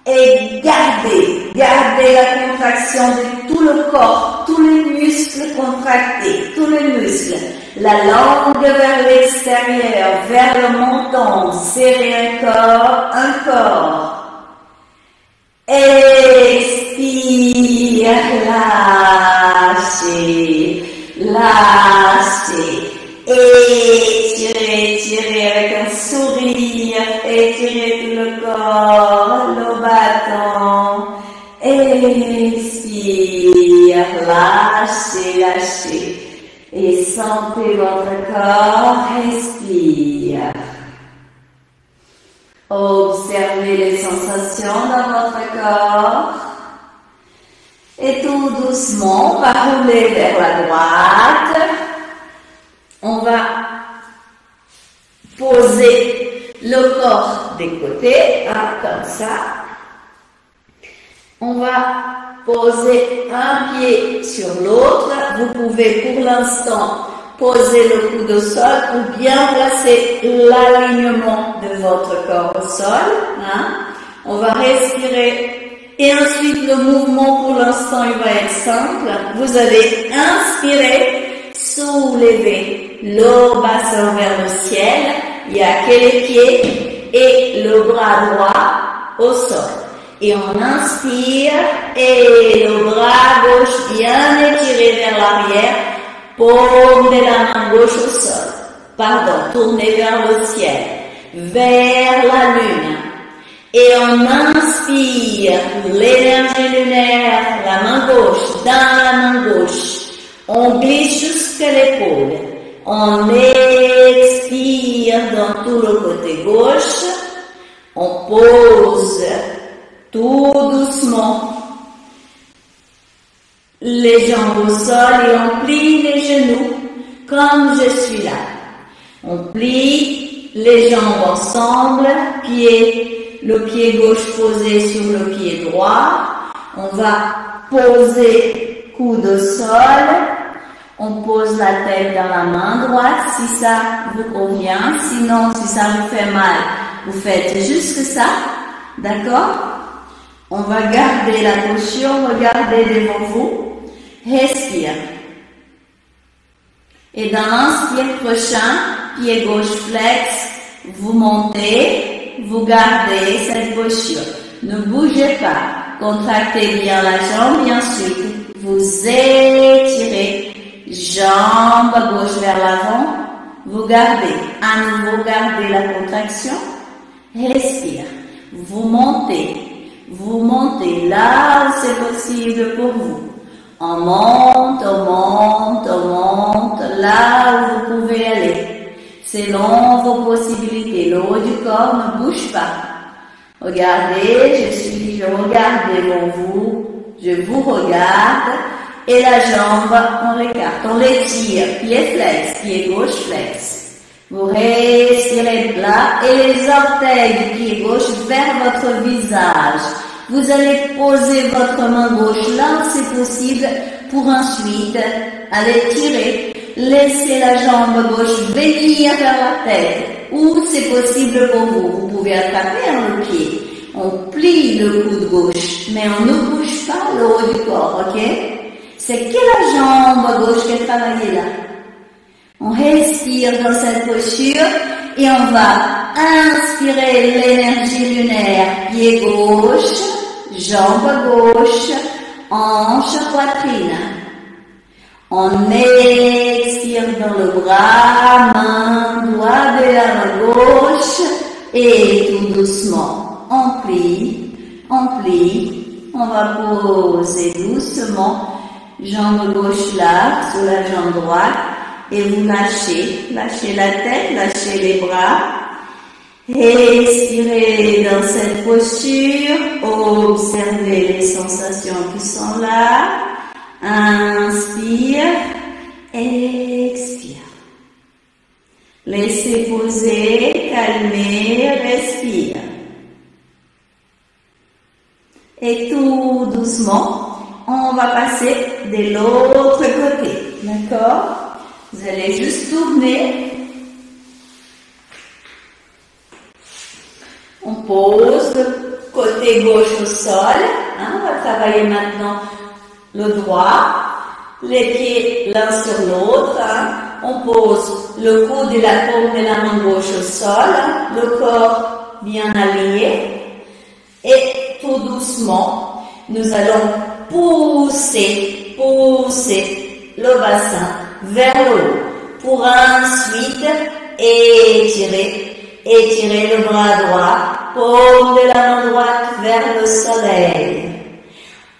Et gardez la contraction de tout le corps, tous les muscles contractés, tous les muscles. La langue vers l'extérieur, vers le menton, serrez encore. Expire, lâchez, lâchez. Étirez, étirez avec un sourire, étirez tout le corps, le bâton, expire, lâchez, lâchez, et sentez votre corps, respire. Observez les sensations dans votre corps, et tout doucement, on va rouler vers la droite. On va poser le corps des côtés, comme ça. On va poser un pied sur l'autre. Vous pouvez pour l'instant poser le coude au sol ou bien placer l'alignement de votre corps au sol. On va respirer et ensuite le mouvement pour l'instant il va être simple. Vous allez inspirer, soulever le bassin vers le ciel, il n'y a que les pieds et le bras droit au sol. Et on inspire et le bras gauche bien étiré vers l'arrière, paume de la main gauche au sol. Tournez vers le ciel, vers la lune. Et on inspire l'énergie lunaire, la main gauche, dans la main gauche. On glisse jusqu'à l'épaule. On expire dans tout le côté gauche. On pose tout doucement les jambes au sol et on plie les genoux comme je suis là. On plie les jambes ensemble, le pied gauche posé sur le pied droit. On va poser coude au sol. On pose la tête dans la main droite si ça vous convient. Sinon, si ça vous fait mal, vous faites juste ça. D'accord? On va garder la posture, regardez devant vous. Respire. Et dans l'inspire prochain, pied gauche flex, vous montez, vous gardez cette posture. Ne bougez pas. Contractez bien la jambe et ensuite vous étirez. Jambe gauche vers l'avant, vous gardez, à nouveau gardez la contraction, respire, vous montez là où c'est possible pour vous, on monte, là où vous pouvez aller, selon vos possibilités. Le haut du corps ne bouge pas. Regardez, je regarde devant vous, je vous regarde, et la jambe, on l'écarte, on l'étire, pied flex, pied gauche flex. Vous respirez là, et les orteils du pied gauche vers votre visage. Vous allez poser votre main gauche là où c'est possible, pour ensuite aller tirer. Laissez la jambe gauche venir vers la tête, où c'est possible pour vous. Vous pouvez attraper le pied. On plie le coude gauche, mais on ne bouge pas le haut du corps, ok? C'est que la jambe gauche qui est travaillée là. On respire dans cette posture et on va inspirer l'énergie lunaire. Pied gauche, jambe gauche, hanche, poitrine. On expire dans le bras, main, doigt de la main gauche et tout doucement, on plie, on va poser doucement, jambe gauche là, sur la jambe droite et vous lâchez la tête, lâchez les bras, expirez dans cette posture, observez les sensations qui sont là. Inspire, expire. Laissez poser, calmer, respire. Et tout doucement, on va passer de l'autre côté. D'accord? Vous allez juste tourner. On pose le côté gauche au sol. On va travailler maintenant le droit, les pieds l'un sur l'autre. On pose le coude et la paume de la main gauche au sol, le corps bien aligné. Et tout doucement, nous allons pousser le bassin vers le haut pour ensuite étirer le bras droit, paume de la main droite vers le soleil.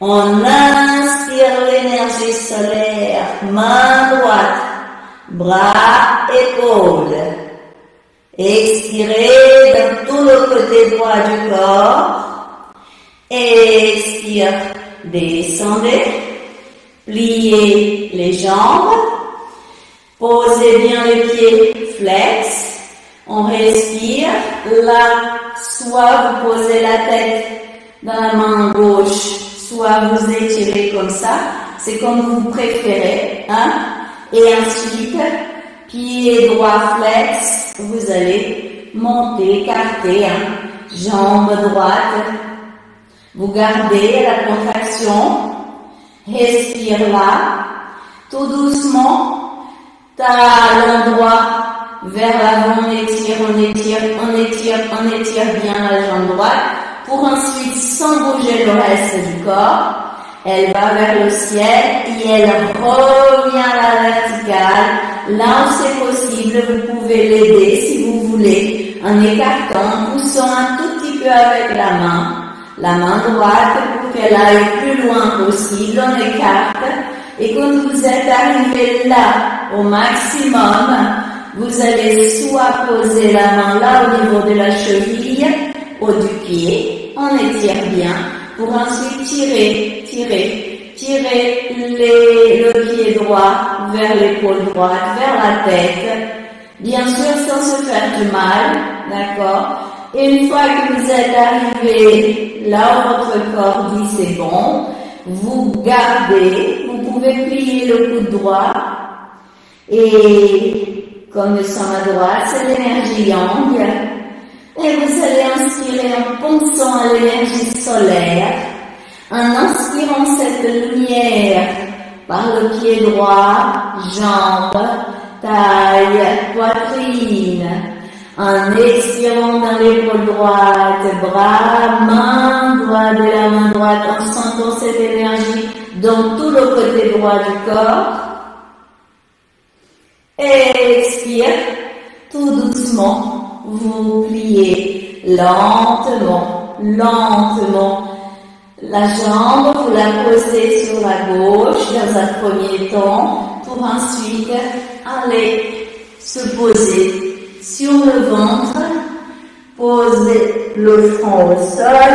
On inspire l'énergie solaire, main droite, bras, épaules. Expirez dans tout le côté droit du corps. Expire, descendez, pliez les jambes, posez bien les pieds flex. On respire, là, soit vous posez la tête dans la main gauche, soit vous étirez comme ça, c'est comme vous préférez, et ensuite, pied droit flex, vous allez monter, écarter, jambe droite, vous gardez la contraction, respire là, tout doucement, talon droit vers l'avant, on étire bien la jambe droite, pour ensuite, sans bouger le reste du corps, elle va vers le ciel et elle revient à la verticale. Là où c'est possible, vous pouvez l'aider si vous voulez, en écartant, en poussant un tout petit peu avec la main droite pour qu'elle aille plus loin possible, on écarte. Et quand vous êtes arrivé là, au maximum, vous allez soit poser la main là au niveau de la cheville, haut du pied, on étire bien, pour ensuite tirer le pied droit vers l'épaule droite, vers la tête, bien sûr sans se faire du mal, d'accord? Et une fois que vous êtes arrivé là où votre corps dit c'est bon, vous gardez, vous pouvez plier le coude droit, et comme nous sommes à droite, c'est l'énergie yang. Et vous allez inspirer en pensant à l'énergie solaire, en inspirant cette lumière par le pied droit, jambe, taille, poitrine, en expirant dans l'épaule droite, bras, main droite de la main droite, en sentant cette énergie dans tout le côté droit du corps. Expire, tout doucement. Vous pliez lentement la jambe, vous la posez sur la gauche dans un premier temps pour ensuite aller se poser sur le ventre. Posez le front au sol.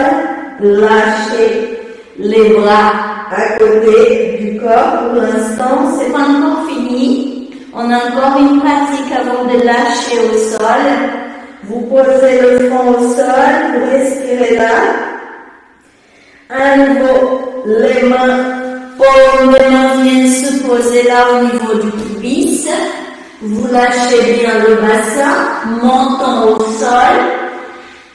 Lâchez les bras à côté du corps. Pour l'instant, c'est pas encore fini. On a encore une pratique avant de lâcher au sol. Vous posez le front au sol, vous respirez là. À nouveau, les mains, paumes de main viennent se poser là au niveau du pubis. Vous lâchez bien le bassin, menton au sol.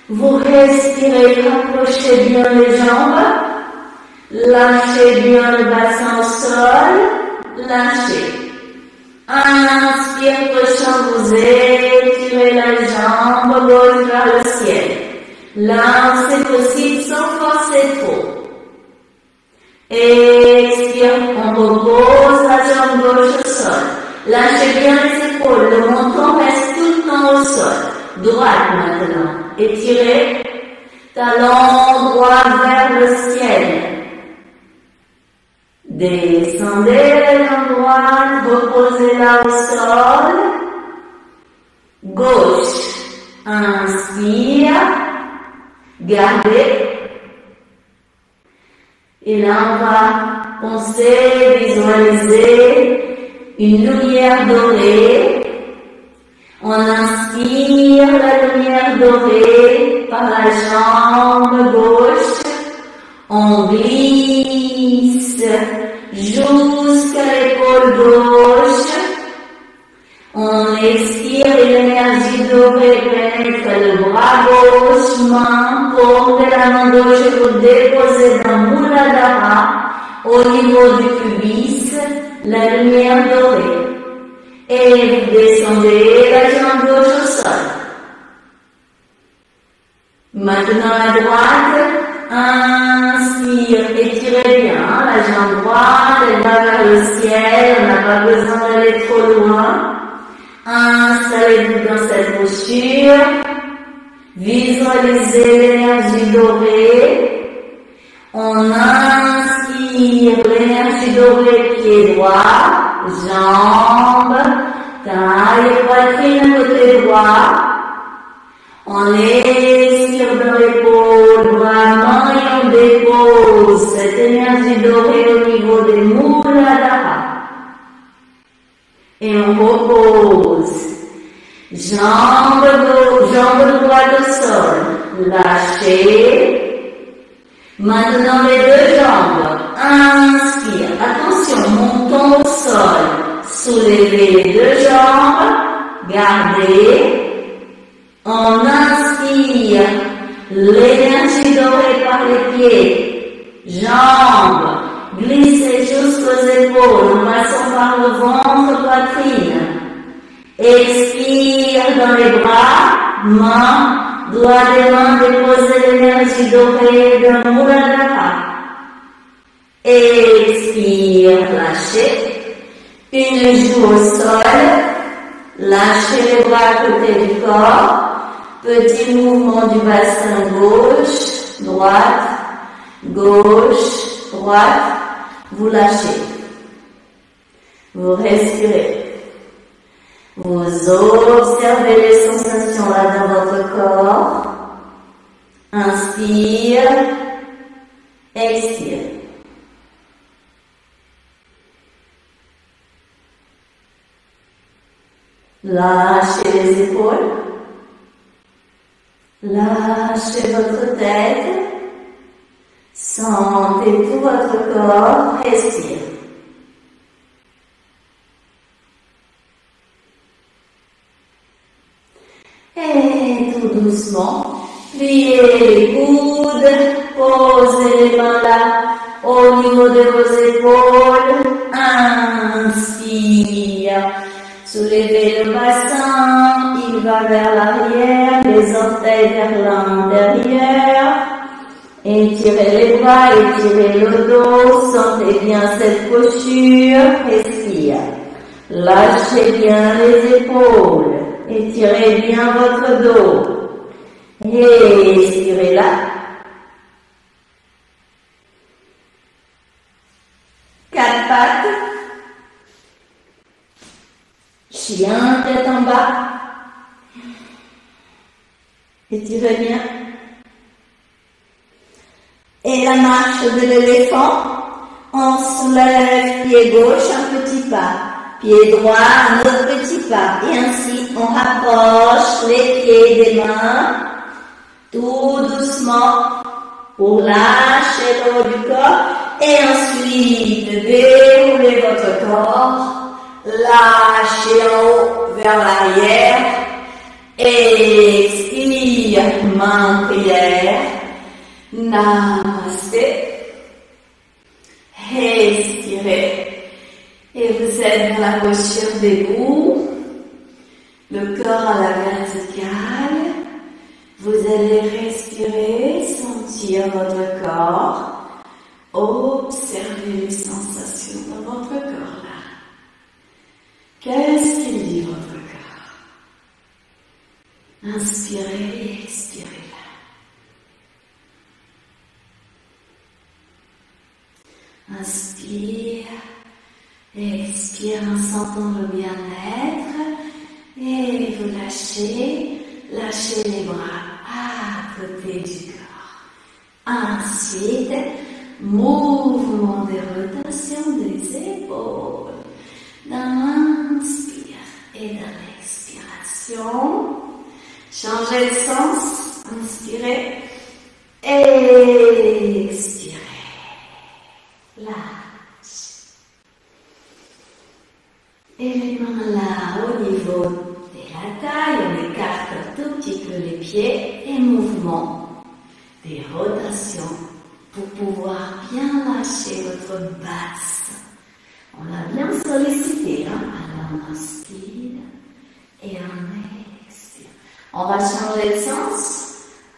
Vous respirez, rapprochez bien les jambes. Lâchez bien le bassin au sol. Lâchez. Inspire, prochain, vous étirez la jambe gauche vers le ciel. Là, c'est possible sans forcer trop. Expire, on repose la jambe gauche au sol. Lâchez bien les épaules, le menton reste tout le temps au sol. Droite maintenant. Étirez, talon droit vers le ciel. Descendez la jambe droite, reposez-la au sol. Gauche, inspire, gardez. Et là, on va penser, visualiser une lumière dorée. On inspire la lumière dorée par la jambe gauche. On glisse jusqu'à l'épaule gauche. On expire et l'énergie dorée pénètre le bras gauche, main, paume de la main gauche, vous déposez dans Muladhara au niveau du pubis, la lumière dorée. Et vous descendez la jambe gauche au sol. Maintenant à droite, inspire, étirez bien la jambe droite, elle va vers le ciel, on n'a pas besoin d'aller trop loin. Installez-vous dans cette posture, visualisez l'énergie dorée. On inspire l'énergie dorée, pied droit, jambes, taille, poitrine côté droit. On expire dans l'épaule, bras, main et on dépose cette énergie dorée au niveau des Muladhara. Et on repose. Jambe droite au sol. Lâchez. Maintenant les deux jambes. Inspire. Attention, montons au sol. Soulevez les deux jambes. Gardez. On inspire l'énergie dorée par les pieds. Jambes. Glissez jusqu'aux épaules, en passant par le ventre, poitrine. Expire dans les bras, mains, doigts des mains, déposez l'énergie dorée dans Muladhara. Expire, lâchez. Une joue au sol. Lâchez les bras à côté du corps. Petit mouvement du bassin gauche, droite, gauche, droite. Vous lâchez. Vous respirez. Vous observez les sensations là dans votre corps. Inspire. Expire. Lâchez les épaules. Lâchez votre tête. Sentez tout votre corps. Respire. Et tout doucement, pliez les coudes, posez les mains là au niveau de vos épaules. Inspire. Soulevez le bassin, il va vers l'arrière, les orteils vers l'intérieur. Étirez les bras, étirez le dos, sentez bien cette posture, respire. Lâchez bien les épaules, étirez bien votre dos. Respirez là. Quatre pattes. Chien tête en bas. Étirez bien. Et la marche de l'éléphant, on soulève pied gauche, un petit pas. Pied droit, un autre petit pas. Et ainsi, on rapproche les pieds des mains, tout doucement, pour lâcher le haut du corps. Et ensuite, déroulez votre corps, lâchez en haut vers l'arrière. Expire, main en prière. Namasté. Respirez. Et vous êtes dans la posture debout, le corps à la verticale. Vous allez respirer, sentir votre corps, observer les sensations dans votre corps là. Qu'est-ce qu'il dit votre corps? Inspirez et expirez là. Inspire. Expire en sentant le bien-être et vous lâchez les bras à côté du corps. Ensuite, mouvement de rotation des épaules dans l'inspire et dans l'expiration. Changez de sens, inspirez et expirez. Lâche. Et les mains là, au niveau de la taille, on écarte un tout petit peu les pieds et mouvement des rotations pour pouvoir bien lâcher votre base. On l'a bien sollicité, hein? Alors on inspire et on expire. On va changer de sens.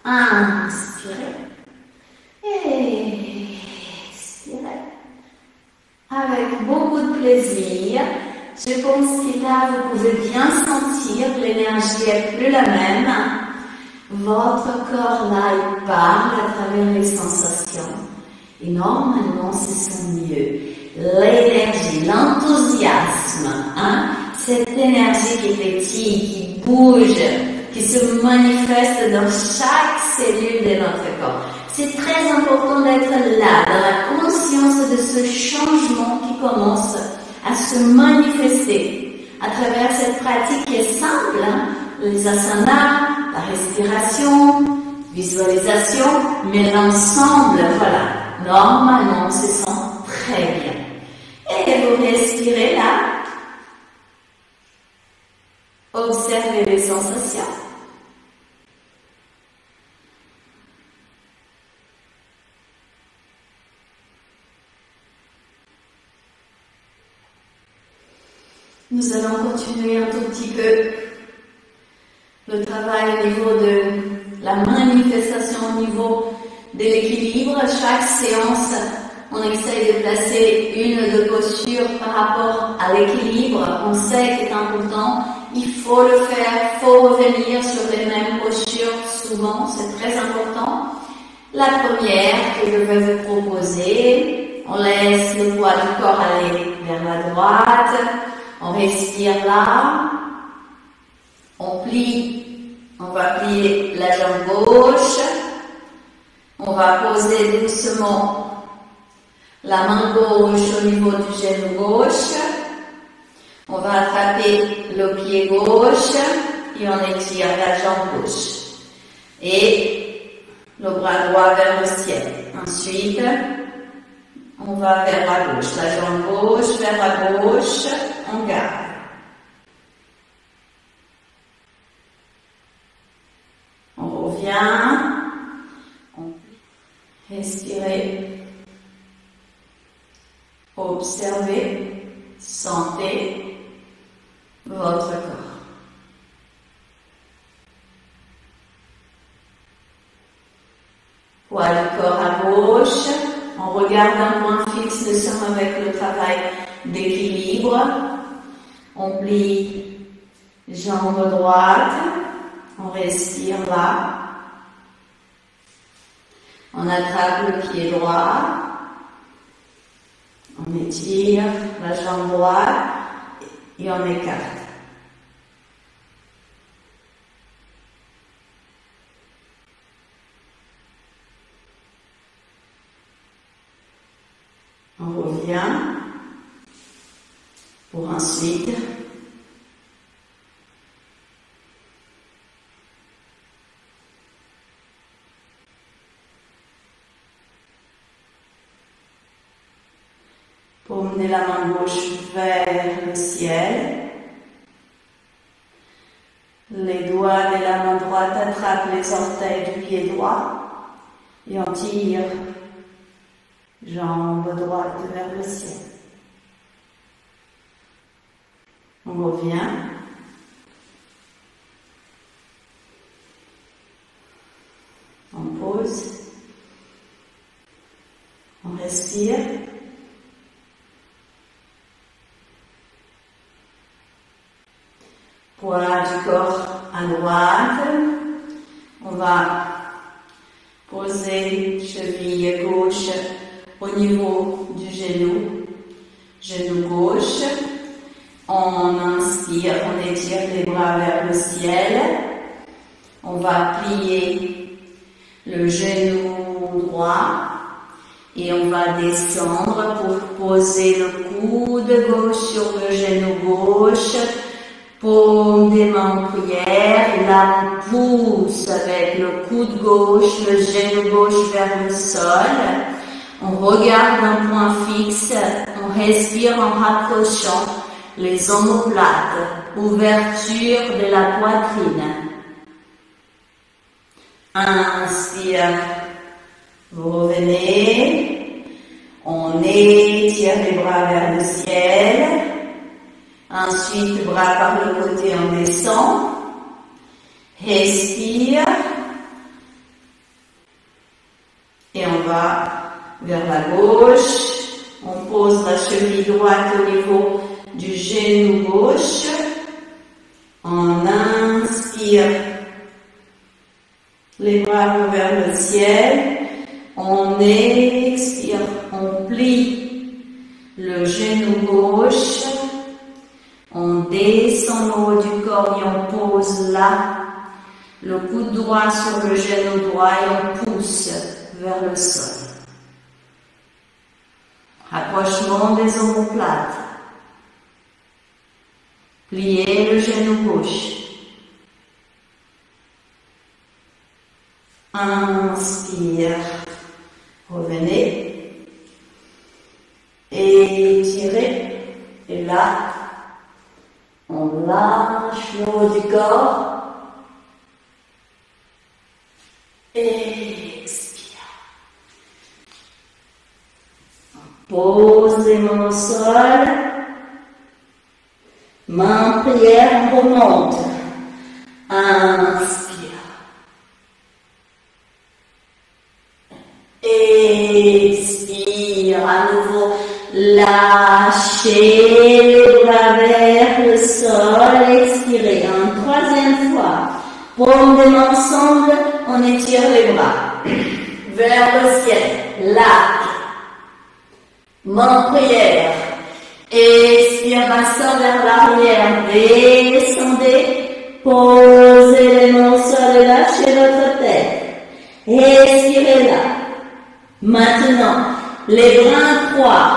Inspirez et expirez. Avec beaucoup de plaisir. Je pense que là, vous pouvez bien sentir que l'énergie n'est plus la même. Votre corps là, il parle à travers les sensations. Et normalement, c'est son mieux. L'énergie, l'enthousiasme, hein? Cette énergie qui pétille, qui bouge, qui se manifeste dans chaque cellule de notre corps. C'est très important d'être là, dans la conscience de ce changement qui commence à se manifester à travers cette pratique qui est simple, hein, les asanas, la respiration, visualisation, mais l'ensemble, voilà, normalement on se sent très bien. Et vous respirez là, observez les sensations. Nous allons continuer un tout petit peu le travail au niveau de la manifestation, au niveau de l'équilibre. Chaque séance, on essaye de placer une ou deux postures par rapport à l'équilibre. On sait que c'est important, il faut le faire, il faut revenir sur les mêmes postures souvent, c'est très important. La première que je vais vous proposer, on laisse le poids du corps aller vers la droite. On respire là, on plie, on va plier la jambe gauche, on va poser doucement la main gauche au niveau du genou gauche, on va attraper le pied gauche et on étire la jambe gauche et le bras droit vers le ciel. Ensuite, on va vers la gauche, la jambe gauche vers la gauche, on garde. On revient, on respirez, observez, sentez votre corps. Poids du corps à gauche. On regarde un point fixe, nous sommes avec le travail d'équilibre. On plie jambe droite, on respire là. On attrape le pied droit, on étire la jambe droite et on écarte. On revient pour ensuite promener la main gauche vers le ciel. Les doigts de la main droite attrapent les orteils du pied droit et on tire jambe droite vers le ciel. On revient. On pose. On respire. Poids du corps à droite. On va poser cheville gauche au niveau du genou. Genou gauche. On inspire, on étire les bras vers le ciel. On va plier le genou droit et on va descendre pour poser le coude gauche sur le genou gauche. Paume des mains en prière, et là on pousse avec le coude gauche, le genou gauche vers le sol. On regarde un point fixe, on respire en rapprochant les omoplates, ouverture de la poitrine. Inspire, vous revenez, on étire les bras vers le ciel. Ensuite, bras par le côté, on descend. Respire. Et on va vers la gauche. On pose la cheville droite au niveau du genou gauche. On inspire. Les bras vers le ciel. On expire. On plie le genou gauche. On descend le haut du corps et on pose là le coude droit sur le genou droit et on pousse vers le sol. Rapprochement des omoplates. Pliez le genou gauche. Inspire. Revenez. Étirez. Et là, on lâche le haut du corps. Expire. On pose les mains au sol. Main en prière, on remonte. Inspire. Expire. À nouveau, lâchez les bras vers le sol. Expirez. En troisième fois. Paume des mains ensemble, on étire les bras vers le ciel. Là. Main en prière. Expiration vers l'arrière. Descendez. Posez les mains au sol et lâchez votre tête. Expirez là. Maintenant, les bras croix.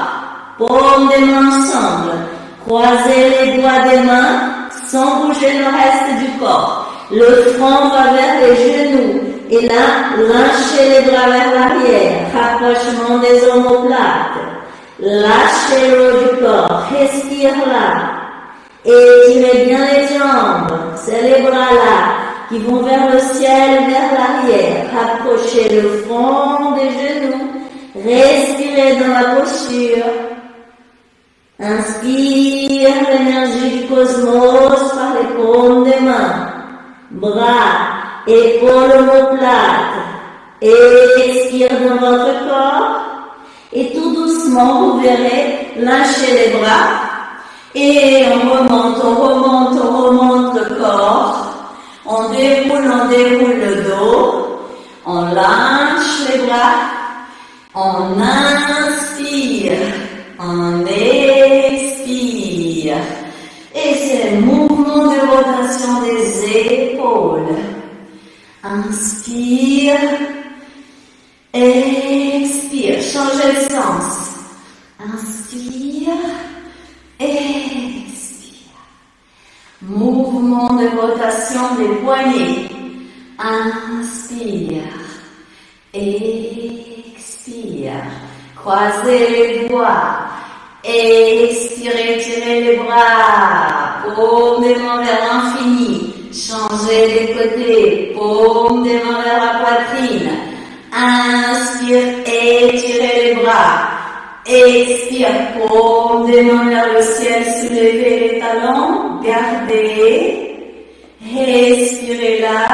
Paume des mains ensemble. Croisez les doigts des mains sans bouger le reste du corps. Le front va vers les genoux. Et là, lâchez les bras vers l'arrière. Rapprochement des omoplates. Lâchez le haut du corps. Respire là. Étirez bien les jambes. C'est les bras là qui vont vers le ciel, vers l'arrière. Rapprochez le front des genoux. Respirez dans la posture. Inspire l'énergie du cosmos par les paumes des mains. Bras, épaules omoplates. Expire dans votre corps. Et tout doucement, vous verrez, lâcher les bras. Et on remonte le corps. On déroule le dos. On lâche les bras. On inspire. On expire. Et c'est le mouvement de rotation des épaules. Inspire. Expire. Changez le sens. Inspire. Expire. Mouvement de rotation des poignets. Inspire. Expire. Croisez les doigts. Expirez, tirez les bras. Paume des mains vers l'infini. Changez les côtés. Paume des mains vers la poitrine. Inspire, étirez les bras. Expire, paume des mains vers le ciel, soulevez les talons, gardez, respirez là,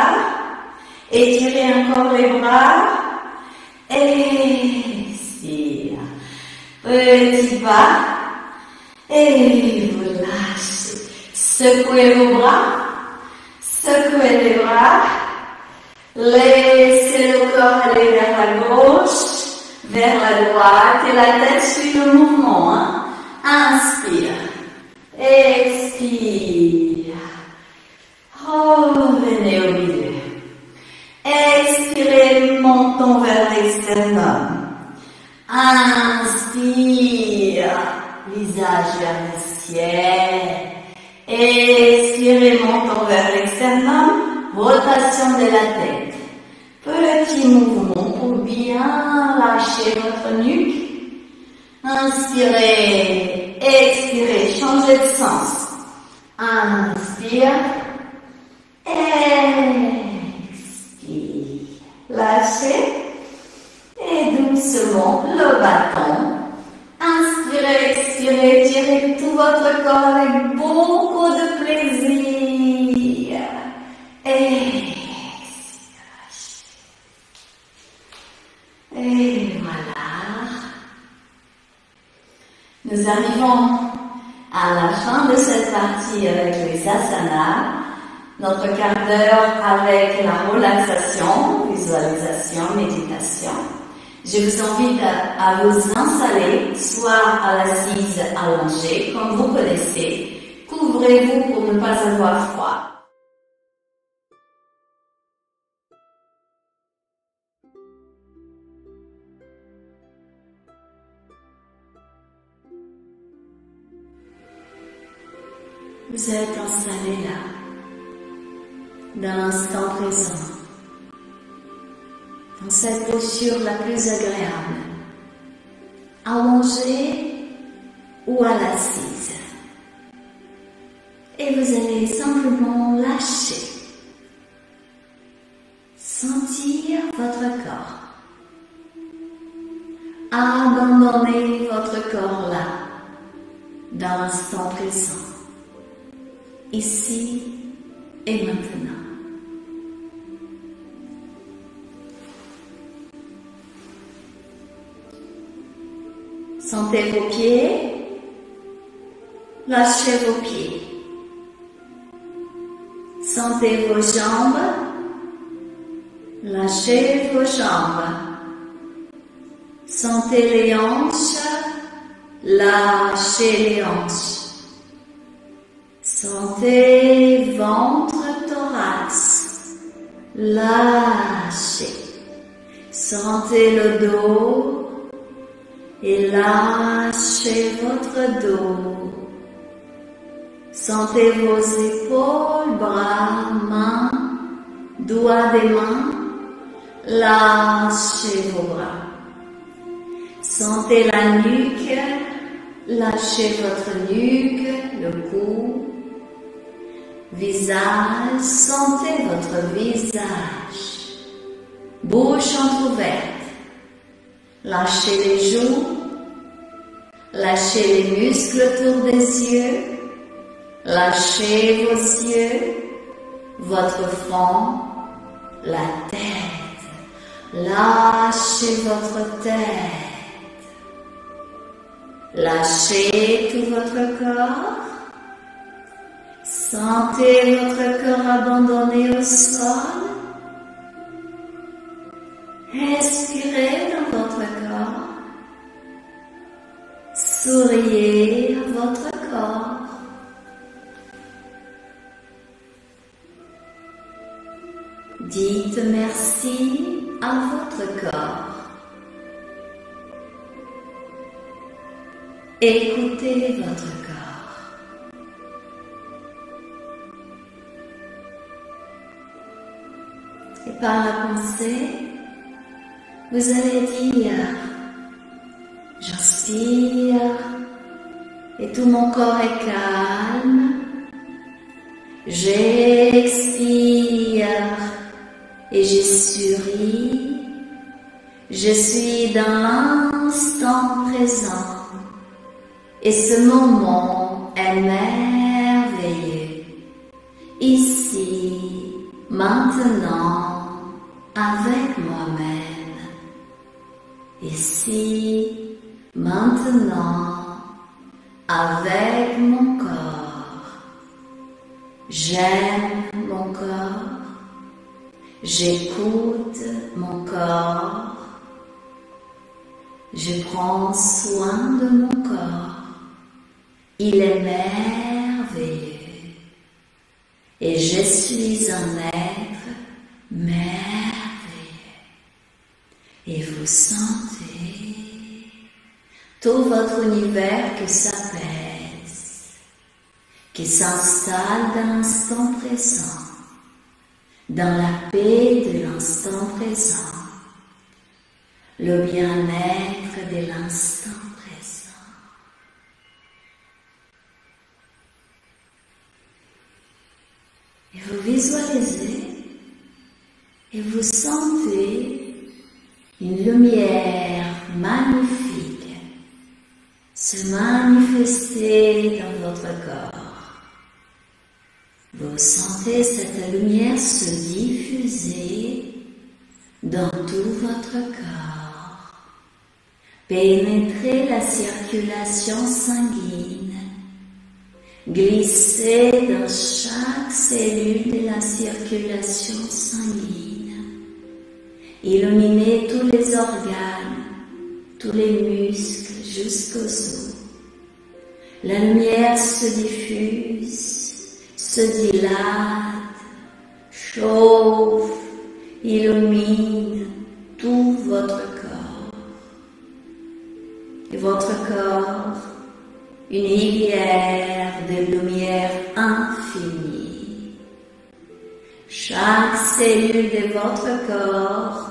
étirez encore les bras, expire, petit pas, et vous lâchez, secouez vos bras, secouez les bras, laissez le corps aller vers la gauche, vers la droite et la tête suit le mouvement. Inspire. Expire. Revenez au milieu. Expirez, montons vers l'externum. Inspire. Visage vers le ciel. Expirez, montons vers l'externum. Rotation de la tête. Petit mouvement pour bien lâcher votre nuque. Inspirez, expirez, changez de sens. Inspire, expire. Lâchez et doucement le bâton. Inspirez, expirez, tirez tout votre corps avec beaucoup de plaisir. Et voilà. Nous arrivons à la fin de cette partie avec les asanas, notre quart d'heure avec la relaxation, visualisation, méditation. Je vous invite à vous installer, soit à l'assise allongée, comme vous connaissez. Couvrez-vous pour ne pas avoir froid. Vous êtes installé là, dans l'instant présent, dans cette posture la plus agréable, allongé ou à l'assise. Et vous allez simplement lâcher, sentir votre corps, abandonner votre corps là, dans l'instant présent. Ici et maintenant. Sentez vos pieds, lâchez vos pieds. Sentez vos jambes, lâchez vos jambes. Sentez les hanches, lâchez les hanches. Sentez ventre, thorax, lâchez. Sentez le dos et lâchez votre dos. Sentez vos épaules, bras, mains, doigts des mains, lâchez vos bras. Sentez la nuque, lâchez votre nuque, le cou. Visage, sentez votre visage. Bouche entrouverte. Lâchez les joues. Lâchez les muscles autour des yeux. Lâchez vos yeux. Votre front. La tête. Lâchez votre tête. Lâchez tout votre corps. Sentez votre corps abandonné au sol. Respirez dans votre corps. Souriez à votre corps. Dites merci à votre corps. Écoutez votre corps. Et par la pensée, vous allez dire, j'inspire et tout mon corps est calme. J'expire et je souris. Je suis dans l'instant présent et ce moment est merveilleux. Ici, maintenant, avec moi-même. Ici, maintenant, avec mon corps. J'aime mon corps. J'écoute mon corps. Je prends soin de mon corps. Il est merveilleux. Et je suis un être merveilleux. Et vous sentez tout votre univers qui s'apaise, qui s'installe dans l'instant présent, dans la paix de l'instant présent, le bien-être de l'instant présent. Et vous visualisez et vous sentez une lumière magnifique se manifester dans votre corps. Vous sentez cette lumière se diffuser dans tout votre corps, pénétrer la circulation sanguine, glisser dans chaque cellule de la circulation sanguine, illuminer tous les organes, tous les muscles jusqu'aux os. La lumière se diffuse, se dilate, chauffe, illumine tout votre corps. Et votre corps, une rivière de lumière infinie. Chaque cellule de votre corps,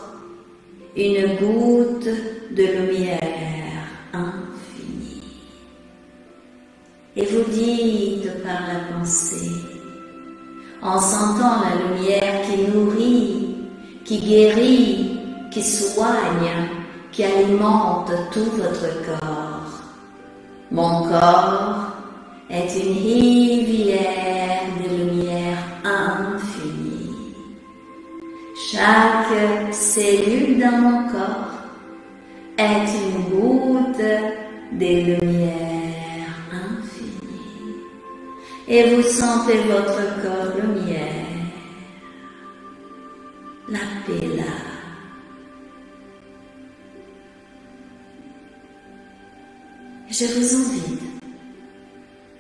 une goutte de lumière infinie. Et vous dites par la pensée, en sentant la lumière qui nourrit, qui guérit, qui soigne, qui alimente tout votre corps. Mon corps est une rivière de lumière infinie. Chaque cellule dans mon corps est une goutte de lumière infinie. Et vous sentez votre corps lumière, la paix là. Je vous invite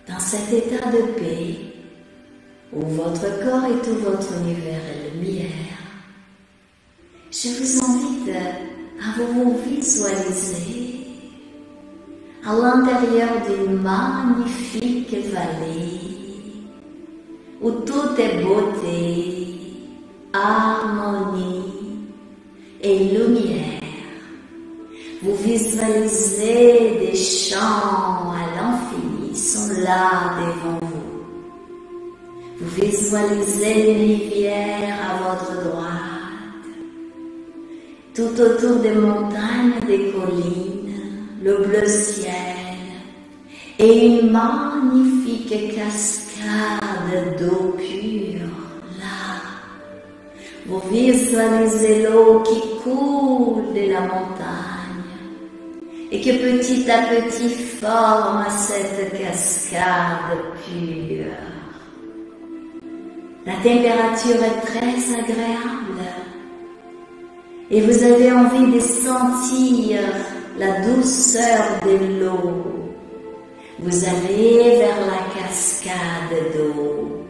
dans cet état de paix où votre corps et tout votre univers est lumière. Je vous invite à vous visualiser à l'intérieur d'une magnifique vallée où tout est beauté, harmonie et lumière. Vous visualisez des champs à l'infini sont là devant vous. Vous visualisez une rivière à votre droite. Tout autour des montagnes, des collines, le bleu ciel et une magnifique cascade d'eau pure là. Vous visualisez l'eau qui coule de la montagne et que petit à petit forme cette cascade pure. La température est très agréable et vous avez envie de sentir la douceur de l'eau. Vous allez vers la cascade d'eau.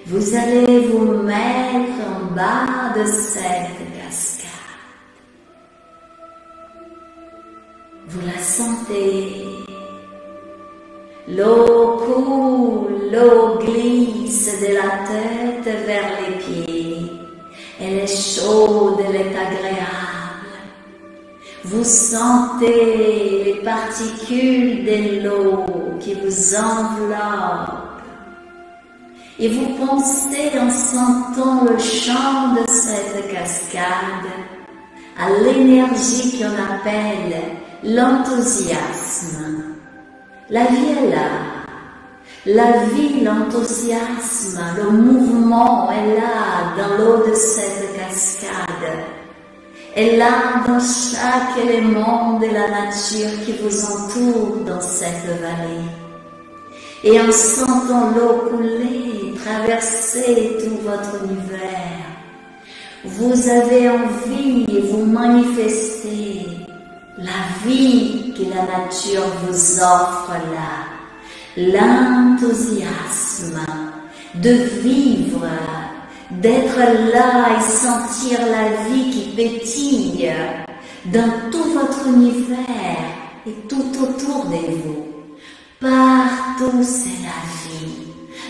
Vous allez vous mettre en bas de cette cascade. Vous la sentez L'eau coule, l'eau glisse de la tête vers les pieds. Elle est chaude, elle est agréable. Vous sentez les particules de l'eau qui vous enveloppent. Et vous pensez en sentant le chant de cette cascade à l'énergie qu'on appelle l'enthousiasme. La vie est là. La vie, l'enthousiasme, le mouvement est là dans l'eau de cette cascade. Est là dans chaque élément de la nature qui vous entoure dans cette vallée. Et en sentant l'eau couler, traverser tout votre univers, vous avez envie de vous manifester la vie que la nature vous offre là, l'enthousiasme de vivre, d'être là et sentir la vie qui pétille dans tout votre univers et tout autour de vous. Partout c'est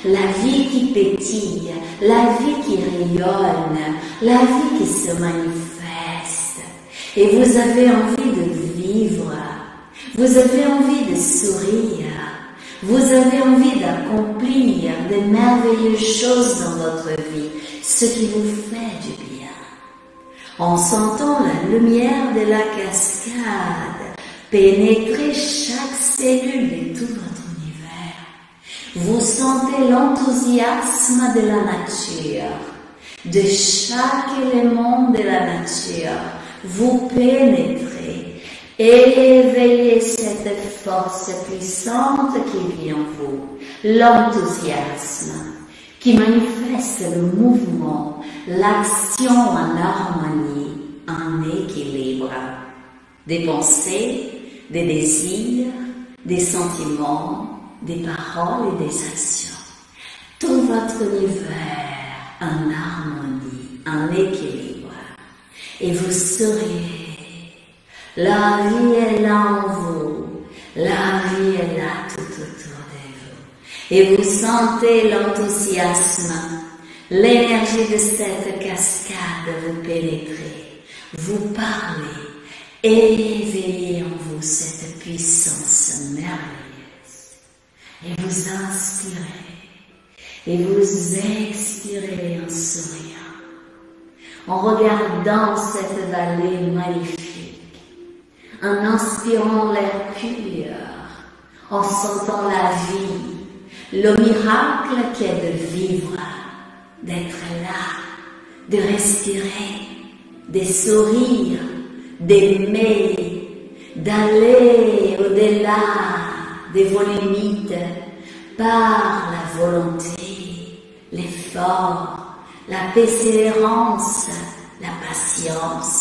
la vie qui pétille, la vie qui rayonne, la vie qui se manifeste. Et vous avez envie de vivre, vous avez envie de sourire, vous avez envie d'accomplir de merveilleuses choses dans votre vie, ce qui vous fait du bien. En sentant la lumière de la cascade pénétrer chaque cellule de tout votre univers, vous sentez l'enthousiasme de la nature, de chaque élément de la nature. Vous pénétrez, éveillez cette force puissante qui vit en vous, l'enthousiasme, qui manifeste le mouvement, l'action en harmonie, en équilibre, des pensées, des désirs, des sentiments, des paroles et des actions. Tout votre univers en harmonie, en équilibre. Et vous souriez. La vie est là en vous. La vie est là tout autour de vous. Et vous sentez l'enthousiasme, l'énergie de cette cascade vous pénétrer, vous parler, éveiller en vous cette puissance merveilleuse. Et vous inspirez, et vous expirez en souriant. En regardant cette vallée magnifique, en inspirant l'air pur, en sentant la vie, le miracle qui est de vivre, d'être là, de respirer, de sourire, d'aimer, d'aller au-delà de vos limites par la volonté, l'effort, la persévérance, la patience,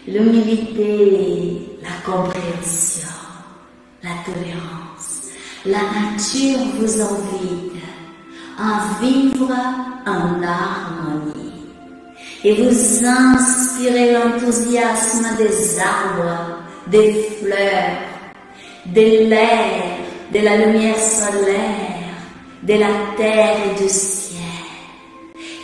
l'humilité, la compréhension, la tolérance. La nature vous invite à vivre en harmonie et vous inspirez l'enthousiasme des arbres, des fleurs, de l'air, de la lumière solaire, de la terre et du ciel.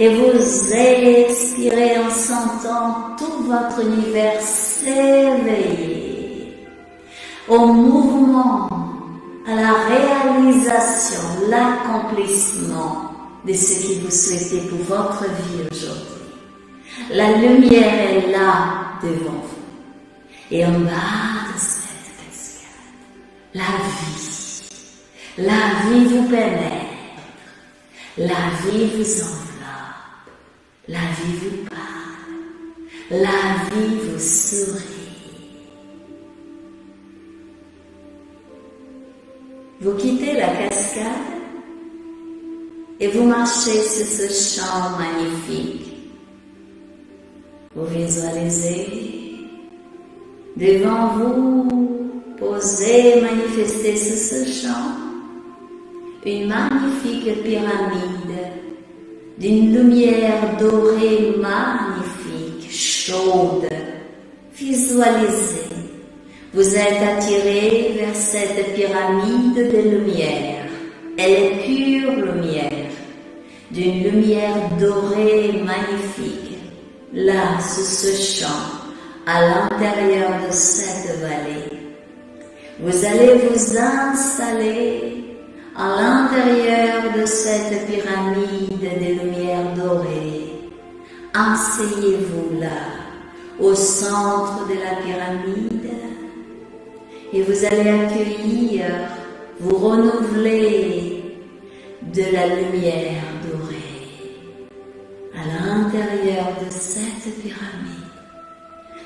Et vous expirez en sentant tout votre univers s'éveiller au mouvement, à la réalisation, l'accomplissement de ce que vous souhaitez pour votre vie aujourd'hui. La lumière est là devant vous. Et en bas de cette cascade, la vie vous pénètre, la vie vous enveloppe. La vie vous parle, la vie vous sourit. Vous quittez la cascade et vous marchez sur ce champ magnifique. Vous visualisez devant vous, posé, manifesté sur ce champ, une magnifique pyramide d'une lumière dorée magnifique, chaude. Visualisez. Vous êtes attiré vers cette pyramide de lumière. Elle est pure lumière, d'une lumière dorée magnifique. Là, sous ce champ, à l'intérieur de cette vallée, vous allez vous installer à l'intérieur de cette pyramide de lumière dorée. Asseyez-vous là, au centre de la pyramide, et vous allez accueillir, vous renouveler de la lumière dorée à l'intérieur de cette pyramide.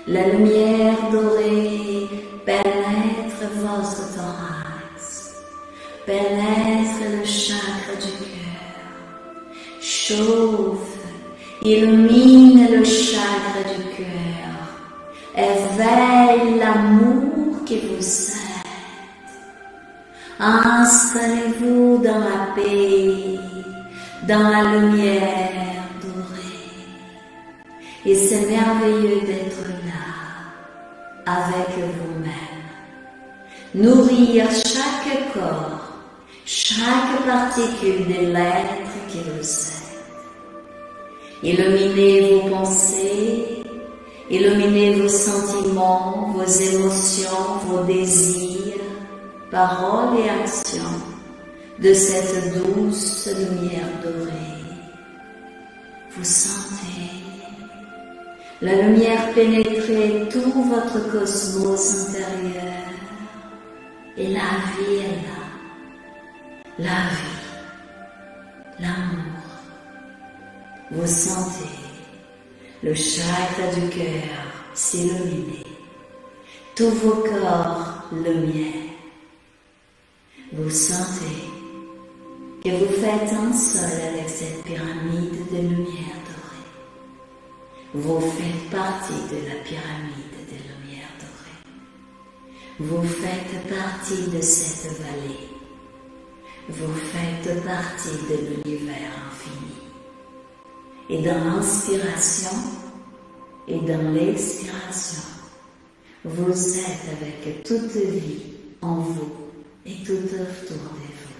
La lumière dorée pénètre votre thorax, pénètre le chakra du cœur, chauffe, illumine le chakra du cœur, éveille l'amour qui vous aide. Installez-vous dans la paix, dans la lumière dorée. Et c'est merveilleux d'être là, avec vous-même. Nourrir chaque corps, chaque particule de l'être qui vous aide. Illuminez vos pensées, illuminez vos sentiments, vos émotions, vos désirs, paroles et actions de cette douce lumière dorée. Vous sentez la lumière pénétrer tout votre cosmos intérieur, et la vie est là. La vie, l'amour. Vous sentez le chakra du cœur s'illuminer, tous vos corps lumière. Vous sentez que vous faites un seul avec cette pyramide de lumière dorée. Vous faites partie de la pyramide de lumière dorée. Vous faites partie de cette vallée. Vous faites partie de l'univers infini. Et dans l'inspiration et dans l'expiration, vous êtes avec toute vie en vous et tout autour de vous.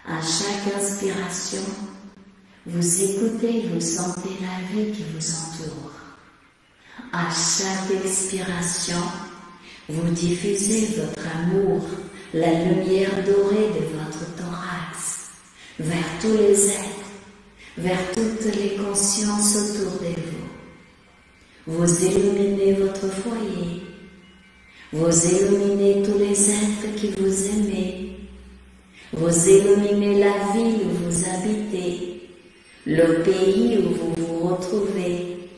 À chaque inspiration, vous écoutez, vous sentez la vie qui vous entoure. À chaque expiration, vous diffusez votre amour, la lumière dorée de votre thorax, vers tous les êtres, vers toutes les consciences autour de vous. Vous illuminez votre foyer, vous illuminez tous les êtres qui vous aiment, vous illuminez la ville où vous habitez, le pays où vous vous retrouvez,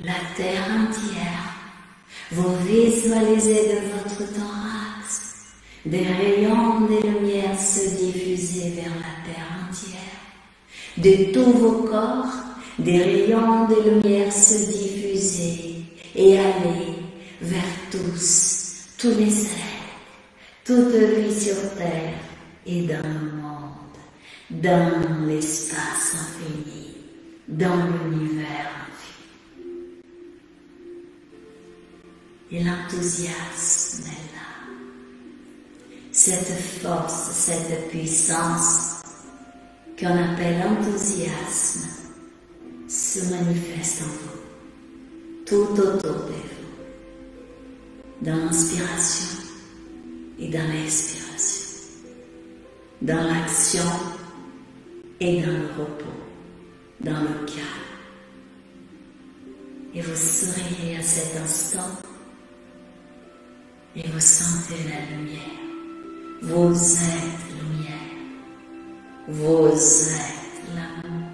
la terre entière. Vous visualisez de votre thorax des rayons de lumière se diffuser vers la terre entière. De tous vos corps, des rayons de lumière se diffuser et aller vers tous les êtres, toute vie sur terre et dans le monde, dans l'espace infini, dans l'univers infini. Et l'enthousiasme est là. Cette force, cette puissance qu'on appelle enthousiasme se manifeste en vous, tout autour de vous, dans l'inspiration et dans l'expiration, dans l'action et dans le repos, dans le calme. Et vous souriez à cet instant et vous sentez la lumière. Vous êtes lumière. Vous êtes l'amour.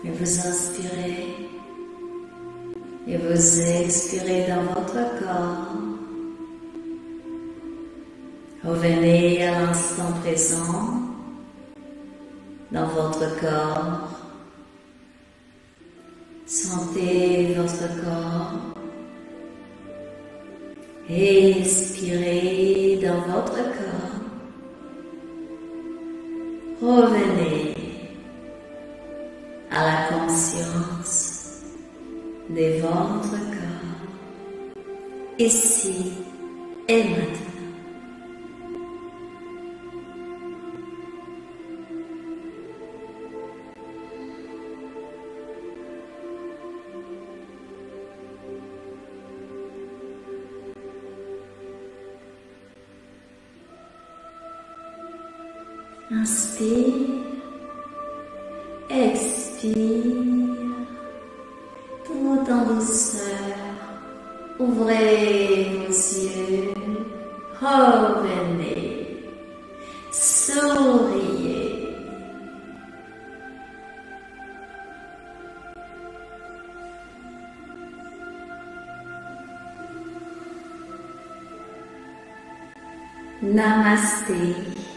Et vous inspirez et vous expirez dans votre corps. Revenez à l'instant présent dans votre corps. Sentez votre corps. Expirez dans votre corps. Revenez à la conscience de votre corps, ici et maintenant. Inspire, expire, tout en douceur. Ouvrez vos yeux, revenez, souriez. Namasté.